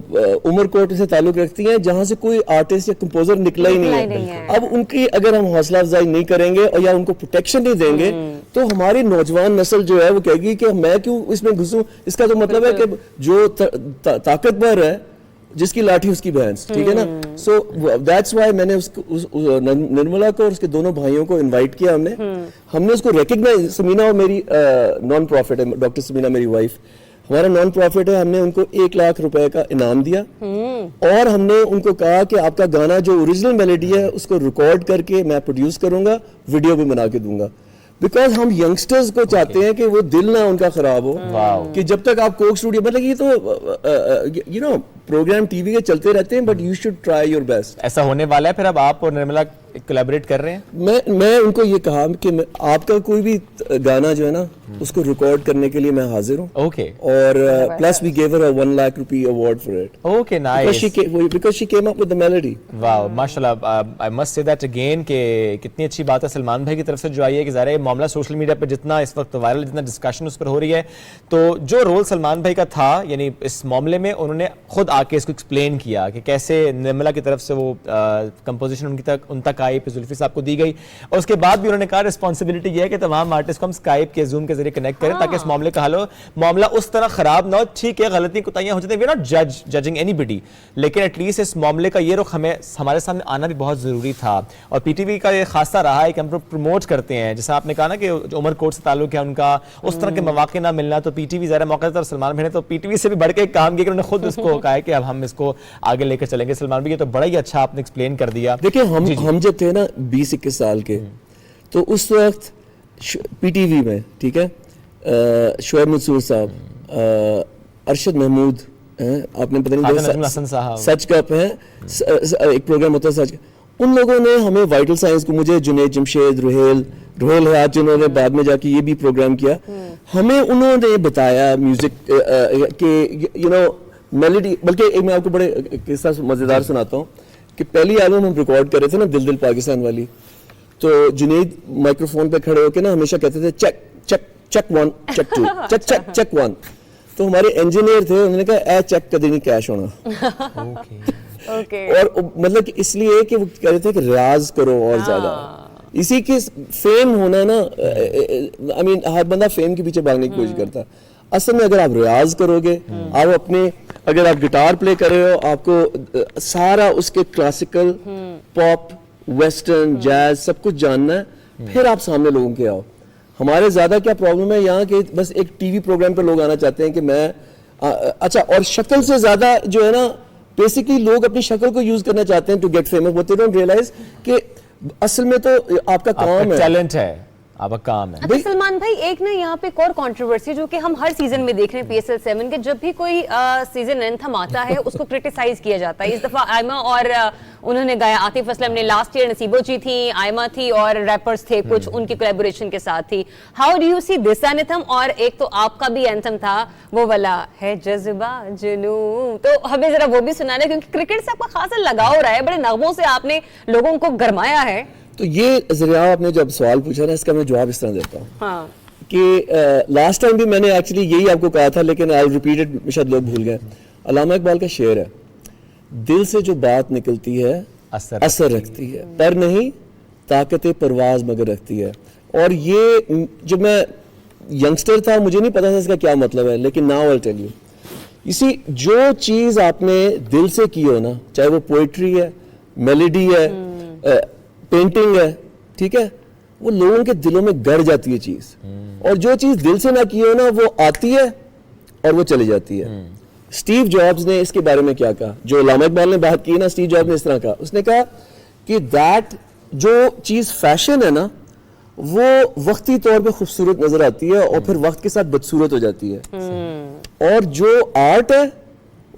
عمر کوٹ سے تعلق رکھتی ہیں جہاں سے کوئی آرٹسٹ یا کمپوزر نکلا ہی نہیں ہے. اب ان کی اگر ہم حوصلہ افزائی نہیں کریں گے اور یا ان کو پروٹیکشن نہیں دیں گے تو ہماری نوجوان نسل جو ہے وہ کہے گی کہ میں کیوں اس میں گھسوں. اس کا تو مطلب ہے کہ جو طاقتور ہے جس کی لاٹھی اس کی بھینس, ٹھیک ہے نا. سو دیٹس وائی میں نے نرملا کو اور اس کے دونوں بھائیوں کو انوائٹ کیا. ہم نے اس کو ریکگنائز, سمینا اور میری نان پروفٹ ہے, ڈاکٹر سمینا میری وائف, ہمارا نان پروفٹ ہے. ہم نے ان کو 1 لاکھ روپے کا انعام دیا اور ہم نے ان کو کہا کہ آپ کا گانا جو اوریجنل میلوڈی ہے اس کو ریکارڈ کر کے میں پروڈیوس کروں گا, ویڈیو بھی بنا کے دوں گا. بیکاز ہم ینگسٹرز کو چاہتے ہیں کہ وہ دل نہ ان کا خراب ہو, کہ جب تک آپ کوک اسٹوڈیو, مطلب یہ تو یو نو پروگرام ٹی وی کے چلتے رہتے ہیں, but you should try your best. ایسا ہونے والا ہے پھر اب آپ اور نرملا کولیبریٹ کر رہے ہیں؟ میں ان کو یہ کہا کہ آپ کا کوئی بھی گانا جو ہے نا اس کو ریکارڈ کرنے کے لیے میں حاضر ہوں. اوکے. اور plus we give her 1 lakh rupee award for it. Okay, nice. Because she came up with the melody. Wow, ماشاءاللہ. I must say that again کہ کتنی اچھی بات ہے سلمان بھائی کی طرف سے جو آئی ہے, کہ ظاہر ہے معاملہ سوشل میڈیا پہ جتنا اس وقت وائرل, جتنا ڈسکشن اس پر ہو رہی ہے, تو جو رول سلمان بھائی کا تھا یعنی اس معاملے میں انہوں نے خود آ کے اس کو ایکسپلین کیا کہ کیسے نرملا کی طرف سے وہ کمپوزیشن ان تک آئی, پھر زلفی صاحب کو دی گئی, اور اس کے بعد بھی انہوں نے کہا رسپانسبلٹی یہ ہے کہ تمام آرٹسٹ کو ہم اسکائپ کے زوم کے ذریعے کنیکٹ کریں تاکہ اس معاملے کا حل ہو. معاملہ اس طرح خراب نہ ہو, ٹھیک ہے غلطیاں کوتاہیاں ہو جاتی ہیں, we are not judging anybody, لیکن ایٹ لیسٹ اس معاملے کا یہ رخ ہمارے سامنے آنا بھی بہت ضروری تھا. اور پی ٹی وی کا یہ خاصہ رہا ہے کہ ہم پروموٹ کرتے ہیں, جیسا آپ نے کہا نا کہ جو عمر کوٹ سے تعلق ہے ان کا, اس طرح کے مواقع نہ ملنا, تو پی ٹی وی ذرا موقع اور سلمان بھائی نے تو پی ٹی وی سے بھی بڑھ کے ایک کام کیا کہ انہوں نے خود اس کو کہا ہے کہ اب ہم اس کو آگے لے کر چلیں گے. سلمان بھائی یہ تو بڑا ہی اچھا آپ نے ایکسپلین کر دیا. دیکھیں ہم جب تھے نا 20-21 سال کے, تو اس وقت پی ٹی وی میں, ٹھیک ہے, شعیب منصور صاحب, ارشد محمود, آپ نے پتہ نہیں سچ کپ ہے, ایک پروگرام ہوتا ہے سچ, ان لوگوں نے ہمیں وائٹل سائنس کو, مجھے جنید جمشید, روہیل حیات جنہوں نے بعد میں جا کے یہ بھی پروگرام کیا, ہمیں انہوں نے بتایا میوزک کہ یو نو میلوڈی. بلکہ ایک میں آپ کو بڑے قصہ مزیدار سناتا ہوں کہ پہلی البم ہم ریکارڈ کر رہے تھے نا دل دل پاکستان والی, تو جنید مائکرو فون پہ کھڑے ہو کے نا ہمیشہ کہتے تھے check check check 1 check 2 check check check 1. تو ہمارے انجینئر تھے, انہوں نے کہا اے چیک کدی نہیں کیش ہونا. اور مطلب کہ اس لیے کہ وہ کہہ رہے تھے کہ ریاض کرو اور زیادہ, اسی کے فیم ہونا نا, آئی مین ہر بندہ فیم کے پیچھے بھاگنے کی کوشش کرتا ہے. اصل میں اگر آپ ریاض کرو گے, آپ اپنے, اگر آپ گٹار پلے کر رہے ہو, آپ کو سارا اس کے کلاسیکل, پاپ, ویسٹرن, جاز سب کچھ جاننا ہے, پھر آپ سامنے لوگوں کے آؤ. ہمارے زیادہ کیا پرابلم ہے یہاں کہ بس ایک ٹی وی پروگرام پہ لوگ آنا چاہتے ہیں کہ میں اچھا, اور شکل سے زیادہ جو ہے نا بیسیکلی لوگ اپنی شکل کو یوز کرنا چاہتے ہیں to get famous, but they don't realise کہ اصل میں تو آپ کا کام ہے, ٹیلنٹ ہے, آپ کا کام ہے. اچھا سلمان بھائی, ایک نا یہاں پہ ایک اور کنٹروورسی جو کہ ہم ہر سیزن میں دیکھ رہے ہیں PSL 7 کے, جب بھی کوئی سیزن اینتھم آتا ہے اس کو کرٹیسائز کیا جاتا ہے. اس دفعہ آئمہ اور انہوں نے گایا, عاطف اسلم نے لاسٹ ایئر, نصیبو جی تھی, آئمہ تھی, اور ریپرز تھے کچھ ان کی کولیبوریشن کے ساتھ تھی. How do you see this anthem? اور ایک تو آپ کا بھی اینتھم تھا وہ والا ہے جذبہ جنوں, تو ہمیں ذرا وہ بھی سنانا, کیونکہ کرکٹ سے آپ کا خاصا لگاؤ رہا ہے, بڑے نغموں سے آپ نے لوگوں کو گرمایا ہے. تو یہ ذریعہ آپ نے جب سوال پوچھا نا, اس کا میں جواب اس طرح دیتا ہوں کہ لاسٹ ٹائم بھی میں نے ایکچولی یہی آپ کو کہا تھا, لیکن آئی ریپیٹ اٹ, شاید لوگ بھول گئے. علامہ اقبال کا شعر ہے, دل سے جو بات نکلتی ہے اثر رکھتی ہے, پر نہیں طاقت پرواز مگر رکھتی ہے. اور یہ جب میں ینگسٹر تھا مجھے نہیں پتا تھا اس کا کیا مطلب ہے, لیکن ناؤ آئی ٹیل یو, اسی جو چیز آپ نے دل سے کی ہو نا, چاہے وہ پوئٹری ہے, میلوڈی ہے, پینٹنگ ہے, ٹھیک ہے, وہ لوگوں کے دلوں میں گڑ جاتی ہے چیز. اور جو چیز دل سے نہ کی ہو نا وہ آتی ہے اور وہ چلی جاتی ہے. اسٹیو جابز نے اس کے بارے میں کیا کہا, جو علامہ اقبال نے بات کی نا, اسٹیو جابز نے اس طرح کہا, اس نے کہا کہ دیٹ جو چیز فیشن ہے نا وہ وقتی طور پہ خوبصورت نظر آتی ہے اور پھر وقت کے ساتھ بدصورت ہو جاتی ہے, اور جو آرٹ ہے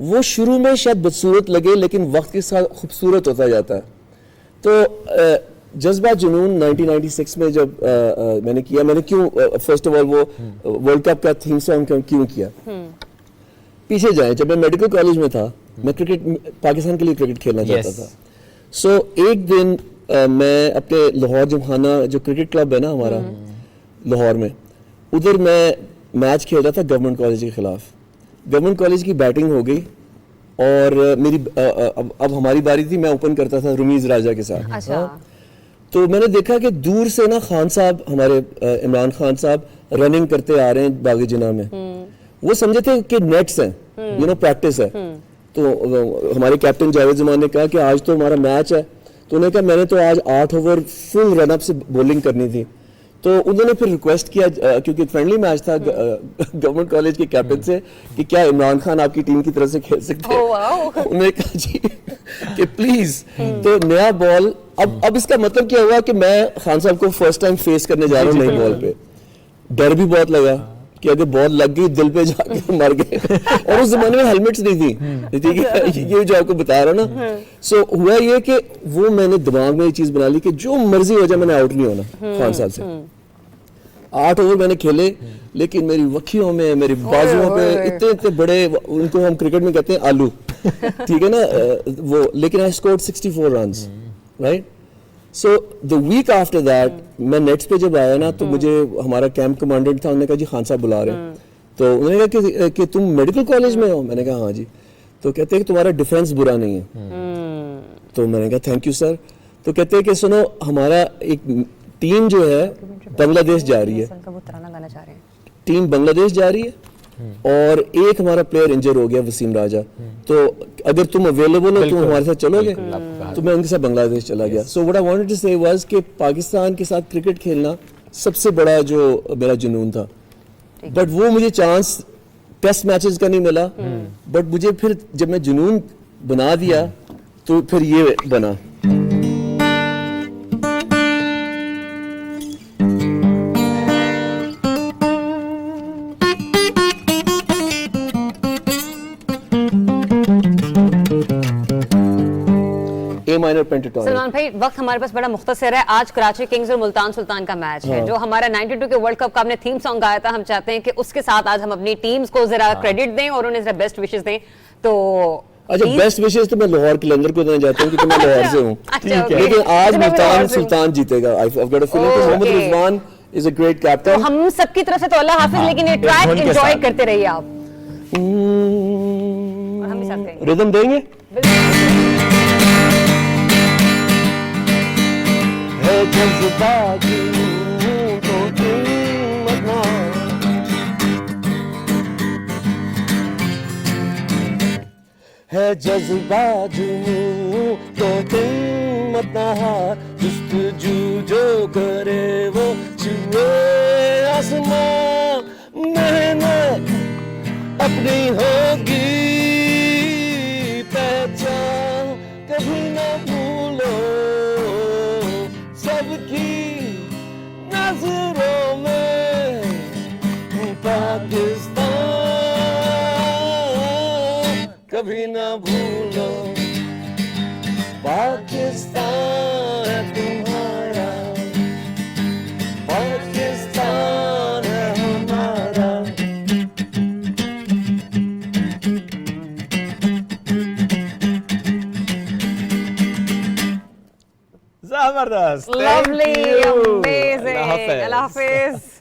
وہ شروع میں شاید بدصورت لگے لیکن وقت کے ساتھ خوبصورت ہوتا جاتا ہے. تو جذبہ جنون 1996 میں جب میں نے کیا, میں نے کیوں فرسٹ آف آل وہ ورلڈ کپ کا تھیم سانگ کیوں کیا, پیچھے جائیں, جب میں میڈیکل کالج میں تھا میں کرکٹ پاکستان کے لیے کرکٹ کھیلنا چاہتا تھا. سو ایک دن میں اپنے لاہور جمخانہ جو کرکٹ کلب ہے نا ہمارا لاہور میں, ادھر میں میچ کھیل رہا تھا گورنمنٹ کالج کے خلاف. گورنمنٹ کالج کی بیٹنگ ہو گئی اور میری اب ہماری باری تھی, میں اوپن کرتا تھا رمیز راجہ کے ساتھ. تو میں نے دیکھا کہ دور سے نا خان صاحب, ہمارے عمران خان صاحب رننگ کرتے آ رہے ہیں باغ جناح میں. وہ سمجھے تھے کہ نیٹس ہیں, یو نو پریکٹس ہے. تو ہمارے کیپٹن جاوید زمان نے کہا کہ آج تو ہمارا میچ ہے. تو انہوں نے کہا میں نے تو آج 8 اوور فل رن اپ سے بولنگ کرنی تھی. تو انہوں نے پھر ریکویسٹ کیا, کیونکہ فرینڈلی میچ تھا گورنمنٹ کالج کے کیپٹن سے, کہ کیا عمران خان آپ کی ٹیم کی طرف سے کھیل سکتے ہیں. انہوں نے کہا جی کہ پلیز. تو نیا بال, اب اس کا مطلب کیا ہوا کہ میں خان صاحب کو فرسٹ ٹائم فیس کرنے جا رہا ہوں نئی بال پہ. ڈر بھی بہت لگا کہ اگر بال لگ گئی دل پہ جا کے مر گئے. اور اس زمانے میں ہیلمٹس نہیں تھی, ٹھیک ہے, یہ جو آپ کو بتا رہا ہوں نا. سو ہوا یہ کہ وہ میں نے دماغ میں یہ چیز بنا لی کہ جو مرضی ہو جائے میں نے آؤٹ نہیں ہونا خان صاحب سے. 8 اوور میں نے کھیلے, لیکن میری وکھیوں میں, میری بازوؤں پہ اتنے بڑے, ان کو ہم کرکٹ میں کہتے ہیں آلو, ٹھیک ہے نا وہ. لیکن I scored 64 runs, right. So the week after that میں نیٹس پہ جب آیا نا, تو مجھے ہمارا کیمپ کمانڈنٹ تھا, انہوں نے کہا جی خان صاحب بلا رہے ہیں. تو انہوں نے کہا کہ تم میڈیکل کالج میں ہو. میں نے کہا ہاں جی. تو کہتے ہیں کہ تمہارا ڈیفینس برا نہیں ہے. تو میں نے کہا تھینک یو سر. تو کہتے ہیں کہ سنو, ہمارا ایک ٹیم جو ہے بنگلہ دیش جا رہی ہے, ٹیم بنگلہ دیش جا رہی ہے, اور ایک ہمارا پلیئر انجر ہو گیا وسیم راجہ. تو اگر تم اویلیبل ہو تم ہمارے ساتھ چلو گے. تو میں ان کے ساتھ بنگلہ دیش چلا گیا. So what I wanted to say was کہ پاکستان کے ساتھ کرکٹ کھیلنا سب سے بڑا جو میرا جنون تھا. بٹ وہ مجھے چانس ٹیسٹ میچز کا نہیں ملا. بٹ مجھے پھر جب میں جنون بنا دیا تو پھر یہ بنا. سلمان بھائی, وقت ہمارے پاس بڑا مختصر ہے. آج کراچی کنگز اور ملتان سلطان کا میچ ہے, جو ہمارا 92 کے ورلڈ کپ کا ہم نے تھیم سانگ گایا تھا. ہم چاہتے ہیں کہ اس کے ساتھ آج ہم اپنی ٹیمز کو ذرا کریڈٹ دیں اور انہیں ذرا بیسٹ وشز دیں. تو اچھا, بیسٹ وشز تو میں لاہور کلندر کو دینا چاہتا ہوں کیونکہ میں لاہور سے ہوں, لیکن آج ملتان سلطان جیتے گا. I've got a feeling کہ محمد رضوان is a great captain. تو ہم سب کی طرف سے تو اللہ حافظ, لیکن یہ ٹریک انجوائے کرتے رہیے آپ. ہم بھی ساتھ گئے, ردم دیں گے. ہے جذبہ جنوں تو قیمت نہ, ہے جذبہ جنوں تو قیمت نہ, جستجو جو کرے وہ چھوئے آسمان. محنت اپنی ہوگی پہچان کبھی نہ بھولو, سب کی نظروں میں پاکستان کبھی نہ بھولو. پاکستان ہے تمہارا, پاکستان ہے ہمارا. زبردست. lovely, amazing. اللہ حافظ.